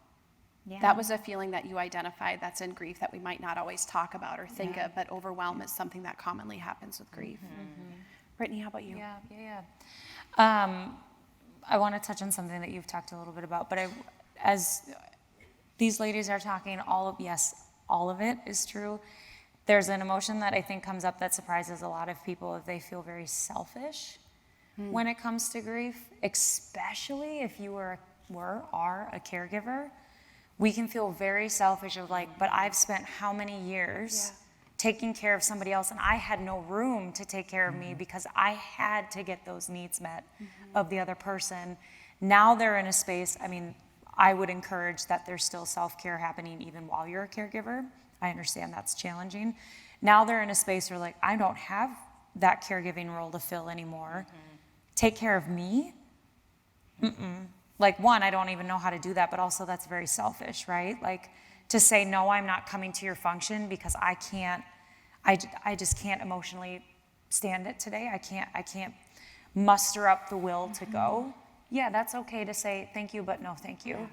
Yeah. That was a feeling that you identified that's in grief that we might not always talk about or think of, but overwhelm is something that commonly happens with grief. Brittany, how about you? I want to touch on something that you've talked a little bit about, but as these ladies are talking, all of it is true. There's an emotion that I think comes up that surprises a lot of people if they feel very selfish when it comes to grief, especially if you are a caregiver. We can feel very selfish of like, but I've spent how many years taking care of somebody else, and I had no room to take care of me because I had to get those needs met of the other person. Now they're in a space, I mean, I would encourage that there's still self-care happening even while you're a caregiver. I understand that's challenging. Now they're in a space where like, I don't have that caregiving role to fill anymore. Take care of me? Like, one, I don't even know how to do that, but also that's very selfish, right? Like, to say, no, I'm not coming to your function because I just can't emotionally stand it today. I can't muster up the will to go. Yeah, that's okay to say thank you, but no thank you.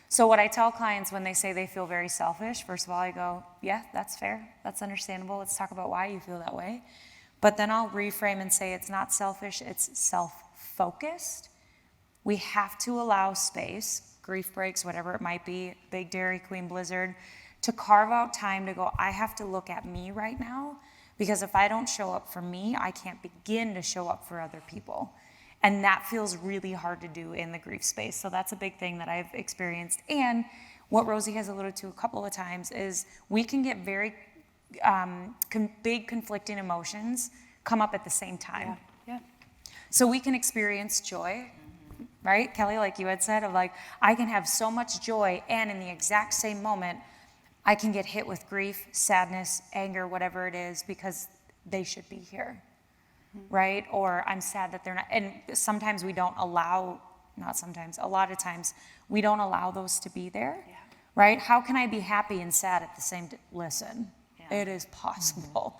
So what I tell clients when they say they feel very selfish, first of all, I go, yeah, that's fair. That's understandable. Let's talk about why you feel that way. But then I'll reframe and say it's not selfish, it's self-focused. We have to allow space, grief breaks, whatever it might be, big Dairy Queen blizzard, to carve out time to go, I have to look at me right now, because if I don't show up for me, I can't begin to show up for other people. And that feels really hard to do in the grief space. So that's a big thing that I've experienced. And what Rosie has alluded to a couple of times is we can get very big conflicting emotions come up at the same time. So we can experience joy, right? Kelly, like you had said, of like, I can have so much joy, and in the exact same moment, I can get hit with grief, sadness, anger, whatever it is, because they should be here, right? Or I'm sad that they're not, and sometimes we don't allow, not sometimes, a lot of times, we don't allow those to be there, right? How can I be happy and sad at the same time? Listen, it is possible.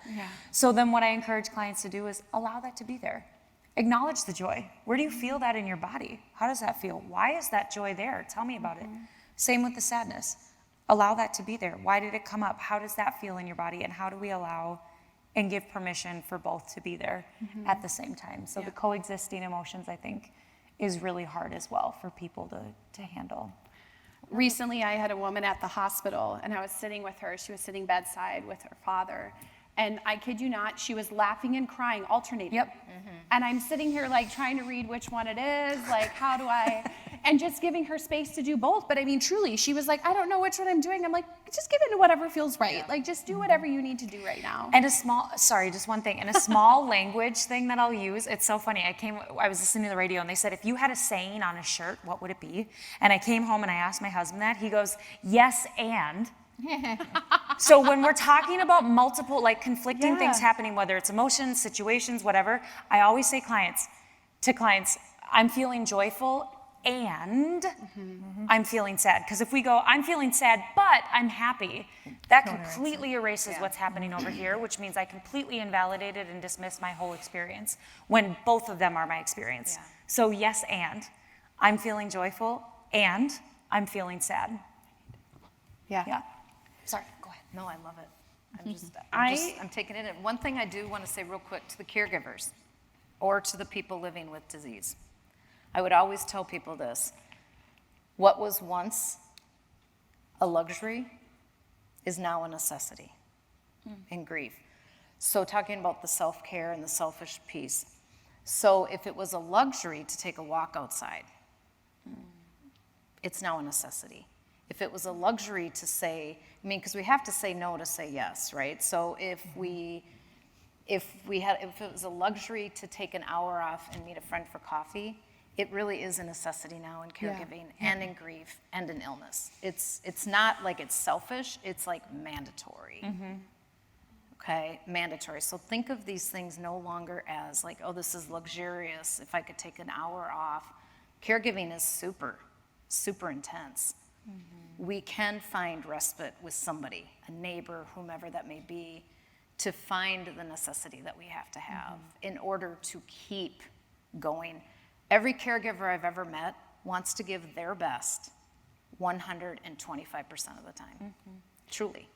So then what I encourage clients to do is allow that to be there. Acknowledge the joy. Where do you feel that in your body? How does that feel? Why is that joy there? Tell me about it. Same with the sadness. Allow that to be there. Why did it come up? How does that feel in your body? And how do we allow and give permission for both to be there at the same time? So the coexisting emotions, I think, is really hard as well for people to handle. Recently, I had a woman at the hospital, and I was sitting with her. She was sitting bedside with her father. And I kid you not, she was laughing and crying, alternating. And I'm sitting here like trying to read which one it is, like how do I, and just giving her space to do both. But I mean, truly, she was like, I don't know which one I'm doing. I'm like, just give in to whatever feels right. Like, just do whatever you need to do right now. And just one thing, and a small language thing that I'll use, it's so funny. I was listening to the radio, and they said, if you had a saying on a shirt, what would it be? And I came home and I asked my husband that. He goes, yes, and. So when we're talking about multiple, like conflicting things happening, whether it's emotions, situations, whatever, I always say to clients, I'm feeling joyful and I'm feeling sad. Because if we go, I'm feeling sad, but I'm happy, that completely erases what's happening over here, which means I completely invalidated and dismissed my whole experience when both of them are my experience. So yes, and I'm feeling joyful and I'm feeling sad. Sorry, go ahead. No, I love it. I'm taking it in. One thing I do want to say real quick to the caregivers or to the people living with disease. I would always tell people this. What was once a luxury is now a necessity in grief. So talking about the self-care and the selfish piece. So if it was a luxury to take a walk outside, it's now a necessity. If it was a luxury to say, because we have to say no to say yes, right? So if it was a luxury to take an hour off and meet a friend for coffee, it really is a necessity now in caregiving and in grief and in illness. It's not like it's selfish, it's like mandatory. Okay, mandatory. So think of these things no longer as like, oh, this is luxurious if I could take an hour off. Caregiving is super, super intense. We can find respite with somebody, a neighbor, whomever that may be, to find the necessity that we have to have in order to keep going. Every caregiver I've ever met wants to give their best 125% of the time, truly.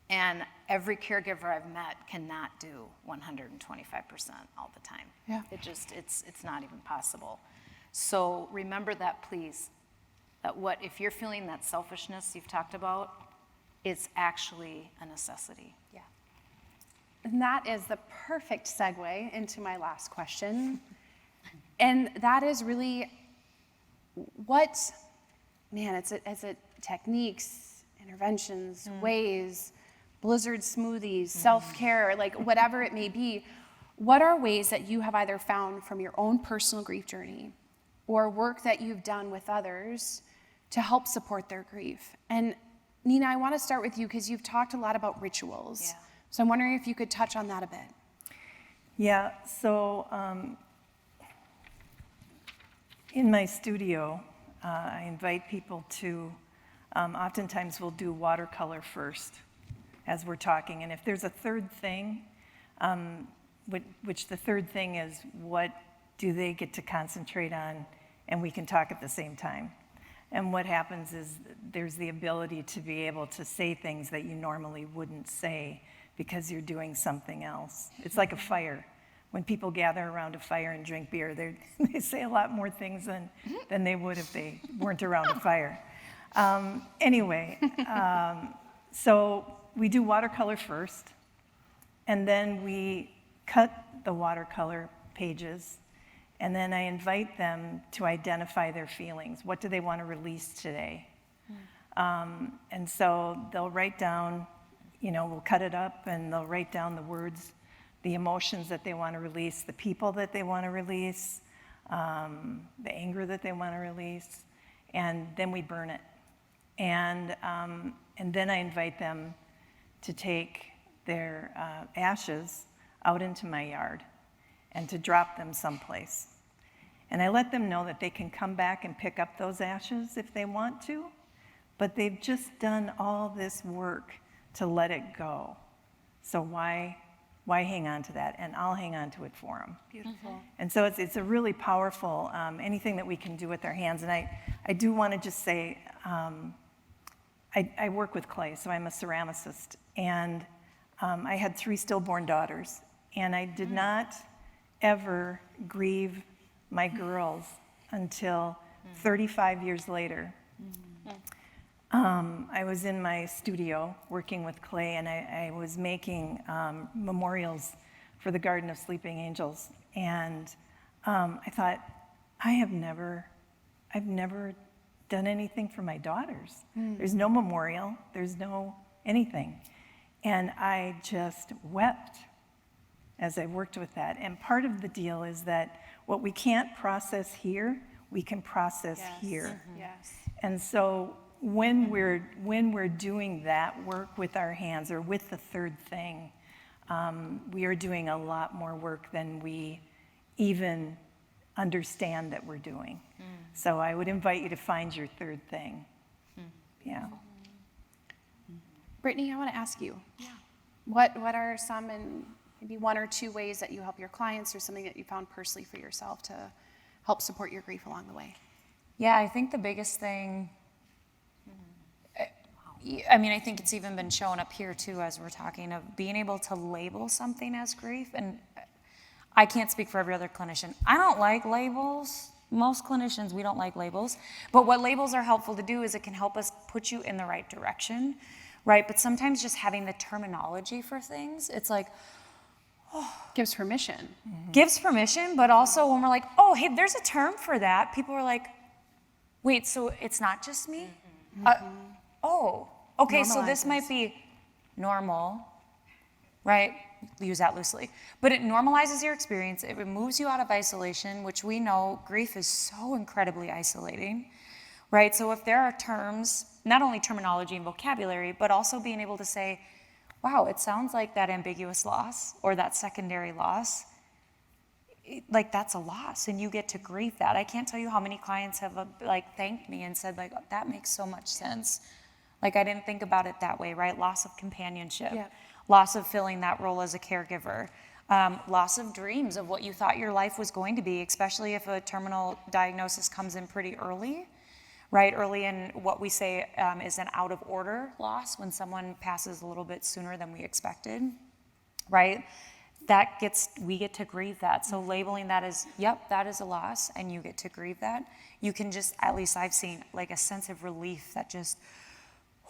And every caregiver I've met cannot do 125% all the time. Yeah. It's not even possible. So remember that, please, that if you're feeling that selfishness you've talked about, it's actually a necessity. Yeah. And that is the perfect segue into my last question. And that is really is it techniques, interventions, ways, Blizzard smoothies, self-care, like whatever it may be, what are ways that you have either found from your own personal grief journey or work that you've done with others to help support their grief? And Nina, I want to start with you because you've talked a lot about rituals. Yeah. So I'm wondering if you could touch on that a bit. Yeah, so in my studio, I invite people to, oftentimes we'll do watercolor first as we're talking. And if there's a third thing, which the third thing is what do they get to concentrate on, and we can talk at the same time. And what happens is there's the ability to be able to say things that you normally wouldn't say because you're doing something else. It's like a fire. When people gather around a fire and drink beer, they say a lot more things than they would if they weren't around a fire. So we do watercolor first, and then we cut the watercolor pages, and then I invite them to identify their feelings. What do they want to release today? And so they'll write down, we'll cut it up, and they'll write down the words, the emotions that they want to release, the people that they want to release, the anger that they want to release, and then we burn it. And then I invite them to take their ashes out into my yard and to drop them someplace. And I let them know that they can come back and pick up those ashes if they want to, but they've just done all this work to let it go. So why hang on to that? And I'll hang on to it for them. Beautiful. And so it's a really powerful, anything that we can do with our hands. And I do want to just say, I work with clay, so I'm a ceramicist. And I had 3 stillborn daughters. And I did not ever grieve my girls until 35 years later. I was in my studio working with clay, and I was making memorials for the Garden of Sleeping Angels. And I thought, I've never done anything for my daughters. There's no memorial, there's no anything. And I just wept as I worked with that. And part of the deal is that what we can't process here, we can process here. Yes. And so when we're doing that work with our hands or with the third thing, we are doing a lot more work than we even understand that we're doing. So I would invite you to find your third thing. Yeah. Brittany, I want to ask you. Yeah. What are some and maybe 1 or 2 ways that you help your clients or something that you found personally for yourself to help support your grief along the way? Yeah, I think the biggest thing, I think it's even been shown up here too as we're talking of being able to label something as grief. And I can't speak for every other clinician. I don't like labels. Most clinicians, we don't like labels. But what labels are helpful to do is it can help us put you in the right direction, right? But sometimes just having the terminology for things, it's like, Gives permission. gives permission, but also when we're like, oh, hey, there's a term for that, people are like, wait, so it's not just me? Okay, so this might be normal, right? Use that loosely. But it normalizes your experience, it removes you out of isolation, which we know grief is so incredibly isolating, right? So if there are terms, not only terminology and vocabulary, but also being able to say, wow, it sounds like that ambiguous loss or that secondary loss, like that's a loss and you get to grieve that. I can't tell you how many clients have thanked me and said that makes so much sense. Like I didn't think about it that way, right? Loss of companionship, loss of filling that role as a caregiver, loss of dreams of what you thought your life was going to be, especially if a terminal diagnosis comes in pretty early, right? Early in what we say is an out of order loss, when someone passes a little bit sooner than we expected, right? We get to grieve that. So labeling that as, yep, that is a loss, and you get to grieve that. You can just, at least I've seen, like a sense of relief that just,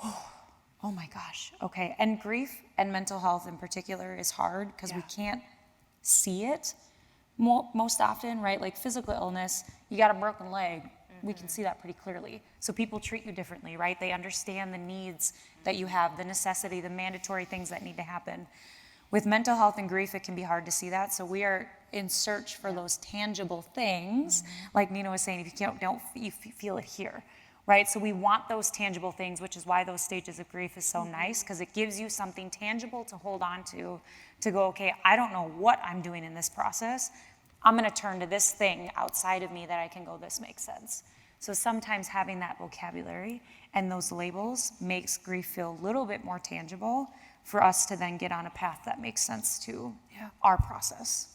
oh my gosh, okay. And grief and mental health in particular is hard because we can't see it most often, right? Like physical illness, you got a broken leg, we can see that pretty clearly. So people treat you differently, right? They understand the needs that you have, the necessity, the mandatory things that need to happen. With mental health and grief, it can be hard to see that. So we are in search for those tangible things. Like Nina was saying, if you don't you feel it here, right? So we want those tangible things, which is why those stages of grief is so nice, because it gives you something tangible to hold on to go, okay, I don't know what I'm doing in this process. I'm going to turn to this thing outside of me that I can go, this makes sense. So sometimes having that vocabulary and those labels makes grief feel a little bit more tangible for us to then get on a path that makes sense to our process.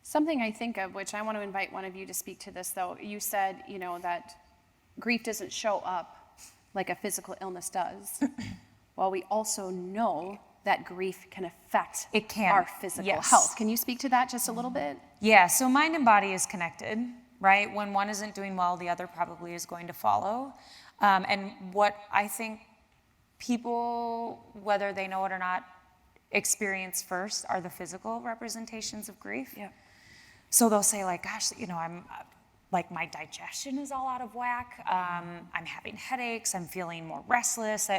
Something I think of, which I want to invite one of you to speak to this, though, you said, that grief doesn't show up like a physical illness does. Well, we also know that grief can affect our physical health. Can you speak to that just a little bit? Yeah, so mind and body is connected, right? When one isn't doing well, the other probably is going to follow. And what I think people, whether they know it or not, experience first are the physical representations of grief. Yeah. So they'll say, like, gosh, I'm like, my digestion is all out of whack. I'm having headaches. I'm feeling more restless.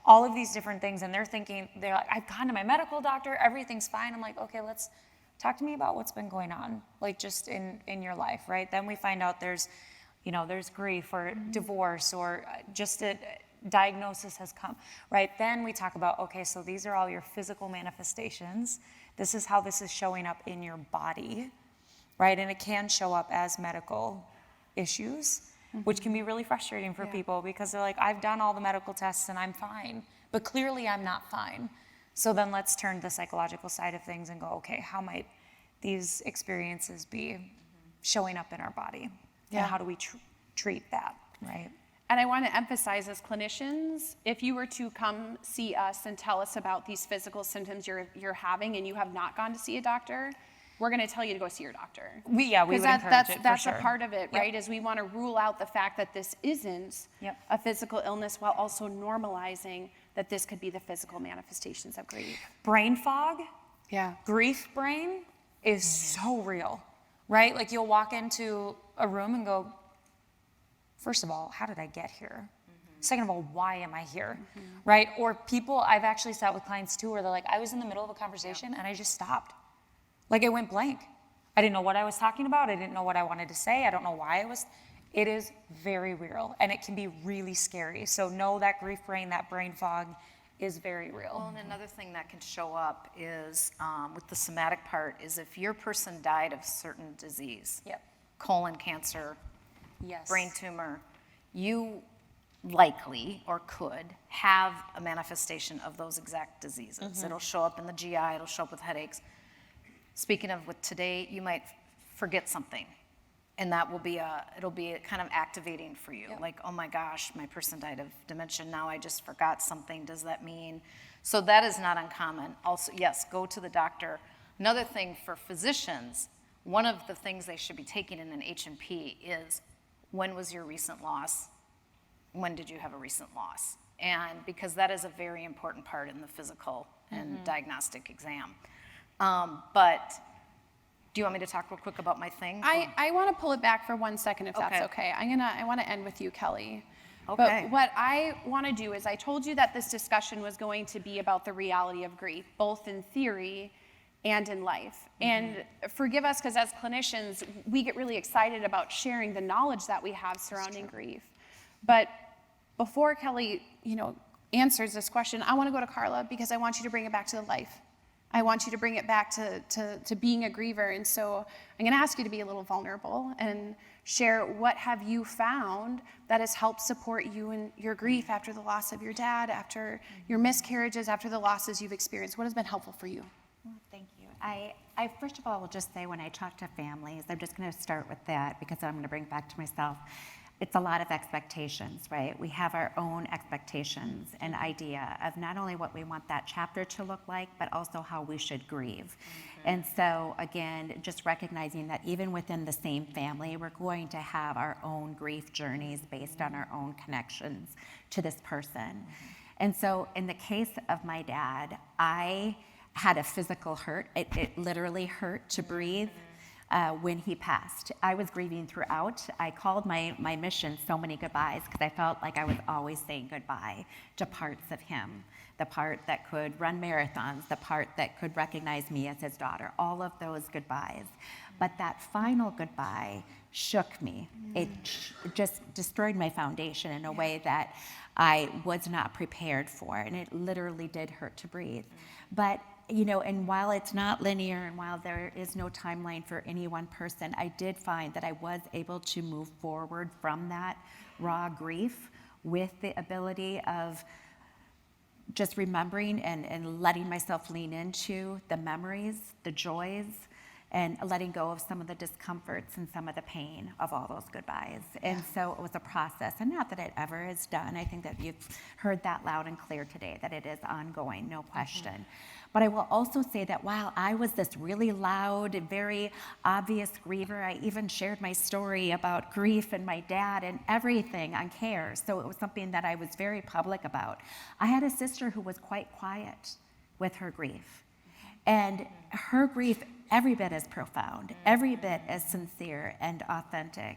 All of these different things. And they're like, I've gone to my medical doctor. Everything's fine. I'm like, okay, let's talk to me about what's been going on, like just in your life, right? Then we find out there's grief or divorce or just a diagnosis has come, right? Then we talk about, okay, so these are all your physical manifestations. This is how this is showing up in your body, right? And it can show up as medical issues, which can be really frustrating for people because they're like, I've done all the medical tests and I'm fine, but clearly I'm not fine. So then let's turn to the psychological side of things and go, okay, how might these experiences be showing up in our body? And how do we treat that, right? And I want to emphasize, as clinicians, if you were to come see us and tell us about these physical symptoms you're having and you have not gone to see a doctor, we're going to tell you to go see your doctor. We would encourage it, that's for sure. a part of it, right? Is we want to rule out the fact that this isn't a physical illness while also normalizing that this could be the physical manifestations of grief. Brain fog, Yeah. grief brain is so real, right? Like you'll walk into a room and go, first of all, how did I get here? Second of all, why am I here, right? Or people, I've actually sat with clients too where they're like, I was in the middle of a conversation and I just stopped. Like it went blank. I didn't know what I was talking about. I didn't know what I wanted to say. I don't know why it is very real and it can be really scary. So know that grief brain, that brain fog is very real. Well, and another thing that can show up is, with the somatic part, is if your person died of certain disease, colon cancer, brain tumor, you likely or could have a manifestation of those exact diseases. It'll show up in the GI, it'll show up with headaches. Speaking of with today, you might forget something, and that it'll be kind of activating for you. Like, oh my gosh, my person died of dementia, now I just forgot something, does that mean? So that is not uncommon. Also, yes, go to the doctor. Another thing for physicians, one of the things they should be taking in an H&P is, when was your recent loss? When did you have a recent loss? And because that is a very important part in the physical and diagnostic exam. But do you want me to talk real quick about my thing? I want to pull it back for 1 second, if that's okay. I want to end with you, Kelly. Okay. But what I want to do is, I told you that this discussion was going to be about the reality of grief, both in theory and in life. And forgive us, because as clinicians, we get really excited about sharing the knowledge that we have surrounding grief. But before Kelly, answers this question, I want to go to Carla, because I want you to bring it back to the life. I want you to bring it back to being a griever. And so I'm going to ask you to be a little vulnerable and share, what have you found that has helped support you in your grief after the loss of your dad, after your miscarriages, after the losses you've experienced? What has been helpful for you? Well, thank you. I first of all will just say, when I talk to families, I'm just going to start with that because I'm going to bring it back to myself. it's a lot of expectations, right? We have our own expectations and idea of not only what we want that chapter to look like, but also how we should grieve. And so again, just recognizing that even within the same family, we're going to have our own grief journeys based on our own connections to this person. And so in the case of my dad, I had a physical hurt. It literally hurt to breathe. When he passed, I was grieving throughout. I called my mission so many goodbyes because I felt like I was always saying goodbye to parts of him. The part that could run marathons, the part that could recognize me as his daughter, all of those goodbyes. But that final goodbye shook me. It just destroyed my foundation in a way that I was not prepared for, and it literally did hurt to breathe. But you know, and while it's not linear and while there is no timeline for any one person, I did find that I was able to move forward from that raw grief with the ability of just remembering and letting myself lean into the memories, the joys, and letting go of some of the discomforts and some of the pain of all those goodbyes. And so it was a process, and not that it ever is done. I think that you've heard that loud and clear today, that it is ongoing, no question. But I will also say that while I was this really loud, very obvious griever, I even shared my story about grief and my dad and everything on CARE. So it was something that I was very public about. I had a sister who was quite quiet with her grief. And her grief, every bit as profound, every bit as sincere and authentic.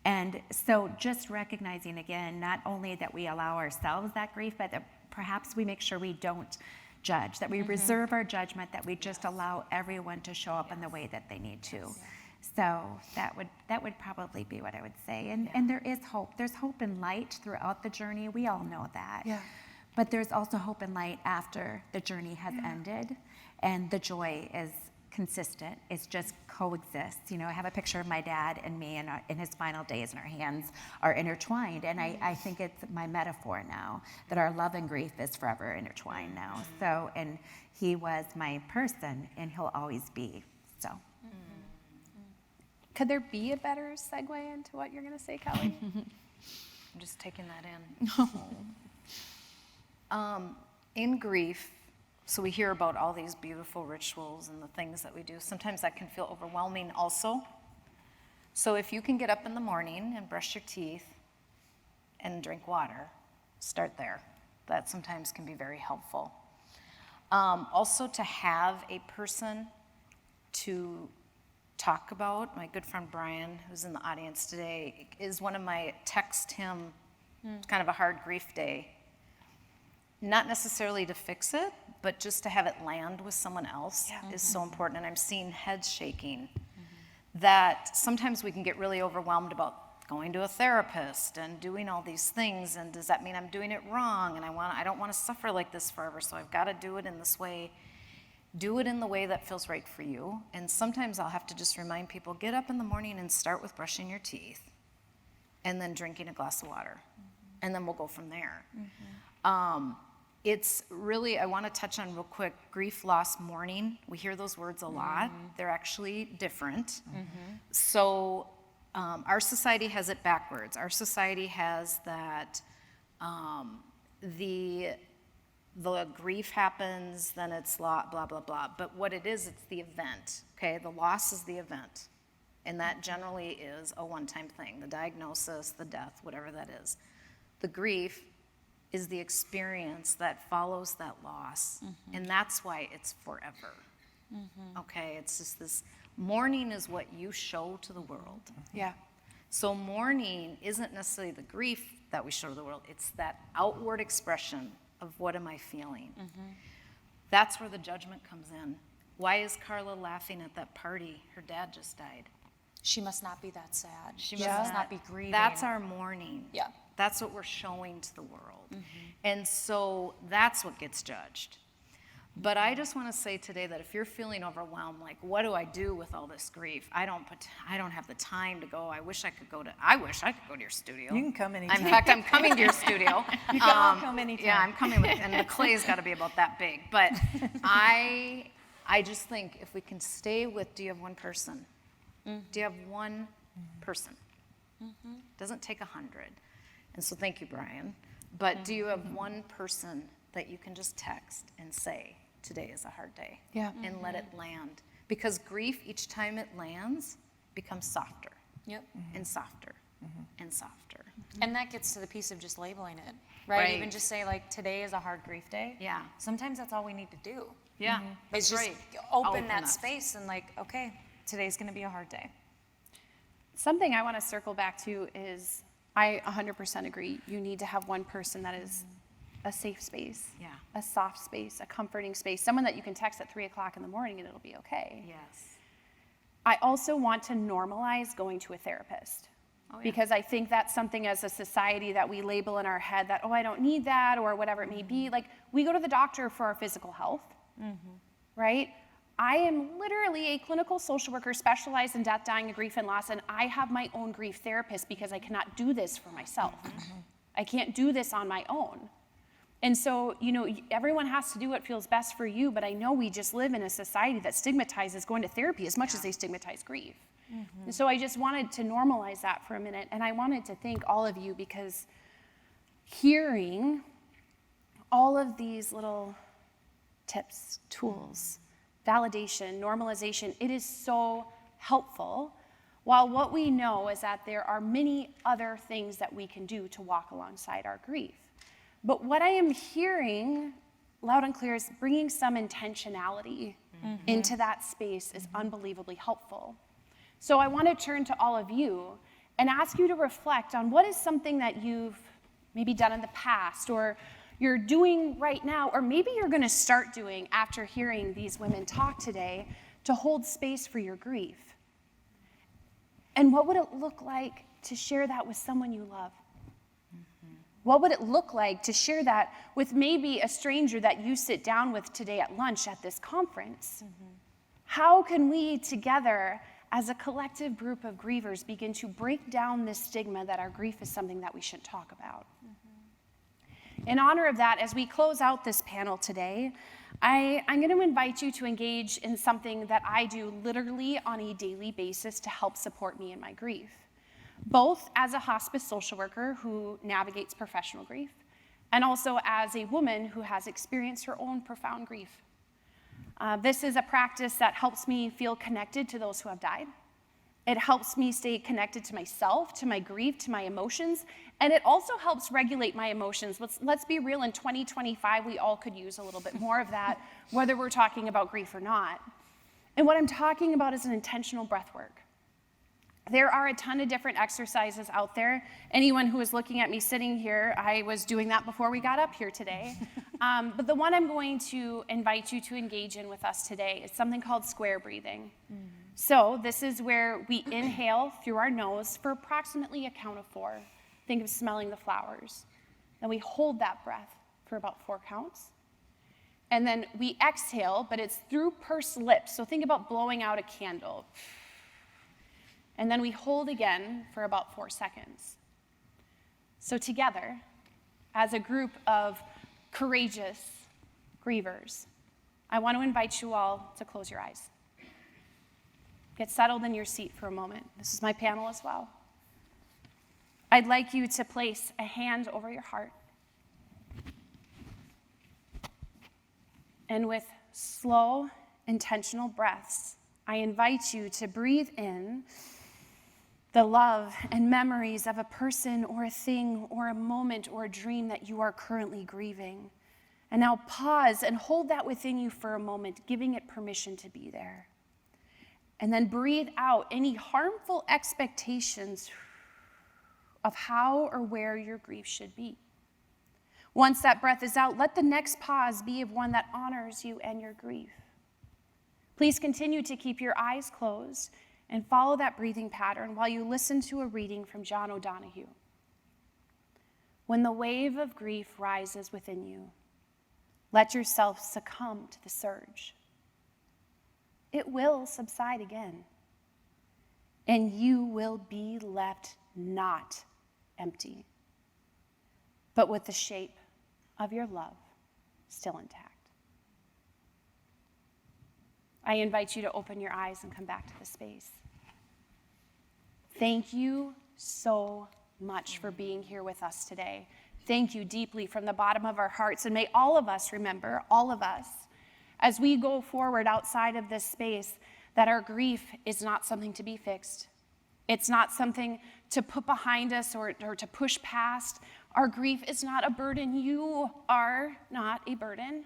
And so just recognizing again, not only that we allow ourselves that grief, but that perhaps we make sure we don't judge, that we reserve our judgment, that we just allow everyone to show up in the way that they need to. So that would probably be what I would say. And there is hope. There's hope and light throughout the journey. We all know that. Yeah. But there's also hope and light after the journey has ended, and the joy is consistent. It's just coexists. You know, I have a picture of my dad and me in his final days, and our hands are intertwined. And I think it's my metaphor now that our love and grief is forever intertwined now. So, and he was my person, and he'll always be. So. Could there be a better segue into what you're going to say, Kelly? I'm just taking that in. In grief, so we hear about all these beautiful rituals and the things that we do. Sometimes that can feel overwhelming also. So if you can get up in the morning and brush your teeth and drink water, start there. That sometimes can be very helpful. Also to have a person to talk about. My good friend Brian, who's in the audience today, is one of my text him. It's kind of a hard grief day. Not necessarily to fix it, but just to have it land with someone else is so important. And I'm seeing heads shaking. That sometimes we can get really overwhelmed about going to a therapist and doing all these things. And does that mean I'm doing it wrong? And I don't want to suffer like this forever, so I've got to do it in this way. Do it in the way that feels right for you. And sometimes I'll have to just remind people, get up in the morning and start with brushing your teeth and then drinking a glass of water. And then we'll go from there. It's really, I want to touch on real quick, grief, loss, mourning. We hear those words a lot. They're actually different. So our society has it backwards. Our society has that the grief happens, then it's blah, blah, blah. But what it is, it's the event, okay? The loss is the event. And that generally is a one-time thing, the diagnosis, the death, whatever that is. The grief is the experience that follows that loss. And that's why it's forever. Okay, it's just this, mourning is what you show to the world. Yeah. So mourning isn't necessarily the grief that we show to the world, it's that outward expression of what am I feeling. That's where the judgment comes in. Why is Carla laughing at that party? Her dad just died. She must not be that sad. She must must not be grieving. That's our mourning. Yeah. That's what we're showing to the world. And so that's what gets judged. But I just want to say today that if you're feeling overwhelmed, like, what do I do with all this grief? I don't have the time to go. I wish I could go to your studio. You can come anytime. In fact, I'm coming to your studio. You can all come anytime. Yeah, I'm coming and the clay's got to be about that big. But I just think if we can stay with, do you have one person? Do you have one person? It doesn't take 100. And so thank you, Brian. But do you have one person that you can just text and say, today is a hard day? Yeah. And let it land. Because grief, each time it lands, becomes softer Yep. and softer and softer. And that gets to the piece of just labeling it, right? Right. Even just say like, today is a hard grief day. Yeah. Sometimes that's all we need to do. Yeah. It's That's just right. open that up. space and like, okay, today's gonna be a hard day. Something I want to circle back to is I 100% agree. You need to have one person that is a safe space, Yeah. a soft space, a comforting space, someone that you can text at 3 o'clock in the morning and it'll be okay. Yes. I also want to normalize going to a therapist. Because I think that's something as a society that we label in our head that, oh, I don't need that, or whatever it may be. Like, we go to the doctor for our physical health, right? I am literally a clinical social worker specialized in death, dying, and grief and loss, and I have my own grief therapist because I cannot do this for myself. I can't do this on my own. And so, you know, everyone has to do what feels best for you, but I know we just live in a society that stigmatizes going to therapy as much as they stigmatize grief. And so I just wanted to normalize that for a minute, and I wanted to thank all of you because hearing all of these little tips, tools, validation, normalization, it is so helpful. While what we know is that there are many other things that we can do to walk alongside our grief. But what I am hearing loud and clear is bringing some intentionality into that space is unbelievably helpful. So I want to turn to all of you and ask you to reflect on what is something that you've maybe done in the past or you're doing right now, or maybe you're going to start doing after hearing these women talk today to hold space for your grief. And what would it look like to share that with someone you love? What would it look like to share that with maybe a stranger that you sit down with today at lunch at this conference? How can we together, as a collective group of grievers, begin to break down this stigma that our grief is something that we shouldn't talk about? In honor of that, as we close out this panel today, I'm going to invite you to engage in something that I do literally on a daily basis to help support me in my grief, both as a hospice social worker who navigates professional grief, and also as a woman who has experienced her own profound grief. This is a practice that helps me feel connected to those who have died. It helps me stay connected to myself, to my grief, to my emotions, and it also helps regulate my emotions. Let's be real, in 2025, we all could use a little bit more of that, whether we're talking about grief or not. And what I'm talking about is an intentional breath work. There are a ton of different exercises out there. Anyone who is looking at me sitting here, I was doing that before we got up here today. But the one I'm going to invite you to engage in with us today is something called square breathing. So this is where we inhale through our nose for approximately a count of 4. Think of smelling the flowers. Then we hold that breath for about 4 counts. And then we exhale, but it's through pursed lips. So think about blowing out a candle. And then we hold again for about 4 seconds. So together, as a group of courageous grievers, I want to invite you all to close your eyes. Get settled in your seat for a moment. This is my panel as well. I'd like you to place a hand over your heart. And with slow, intentional breaths, I invite you to breathe in the love and memories of a person or a thing or a moment or a dream that you are currently grieving. And now pause and hold that within you for a moment, giving it permission to be there. And then breathe out any harmful expectations of how or where your grief should be. Once that breath is out, let the next pause be of one that honors you and your grief. Please continue to keep your eyes closed and follow that breathing pattern while you listen to a reading from John O'Donohue. When the wave of grief rises within you, let yourself succumb to the surge. It will subside again, and you will be left not empty, but with the shape of your love still intact. I invite you to open your eyes and come back to the space. Thank you so much for being here with us today. Thank you deeply from the bottom of our hearts. And may all of us remember, all of us, as we go forward outside of this space, that our grief is not something to be fixed. It's not something to put behind us or to push past. Our grief is not a burden. You are not a burden.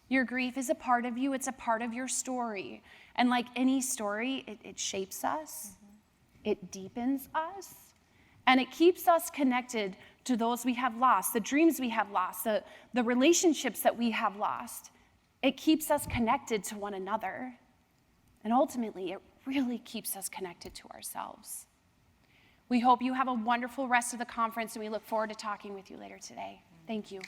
Your grief is a part of you. It's a part of your story. And like any story, it shapes us. It deepens us. And it keeps us connected to those we have lost, the dreams we have lost, the relationships that we have lost. It keeps us connected to one another. And ultimately, it really keeps us connected to ourselves. We hope you have a wonderful rest of the conference, and we look forward to talking with you later today. Thank you.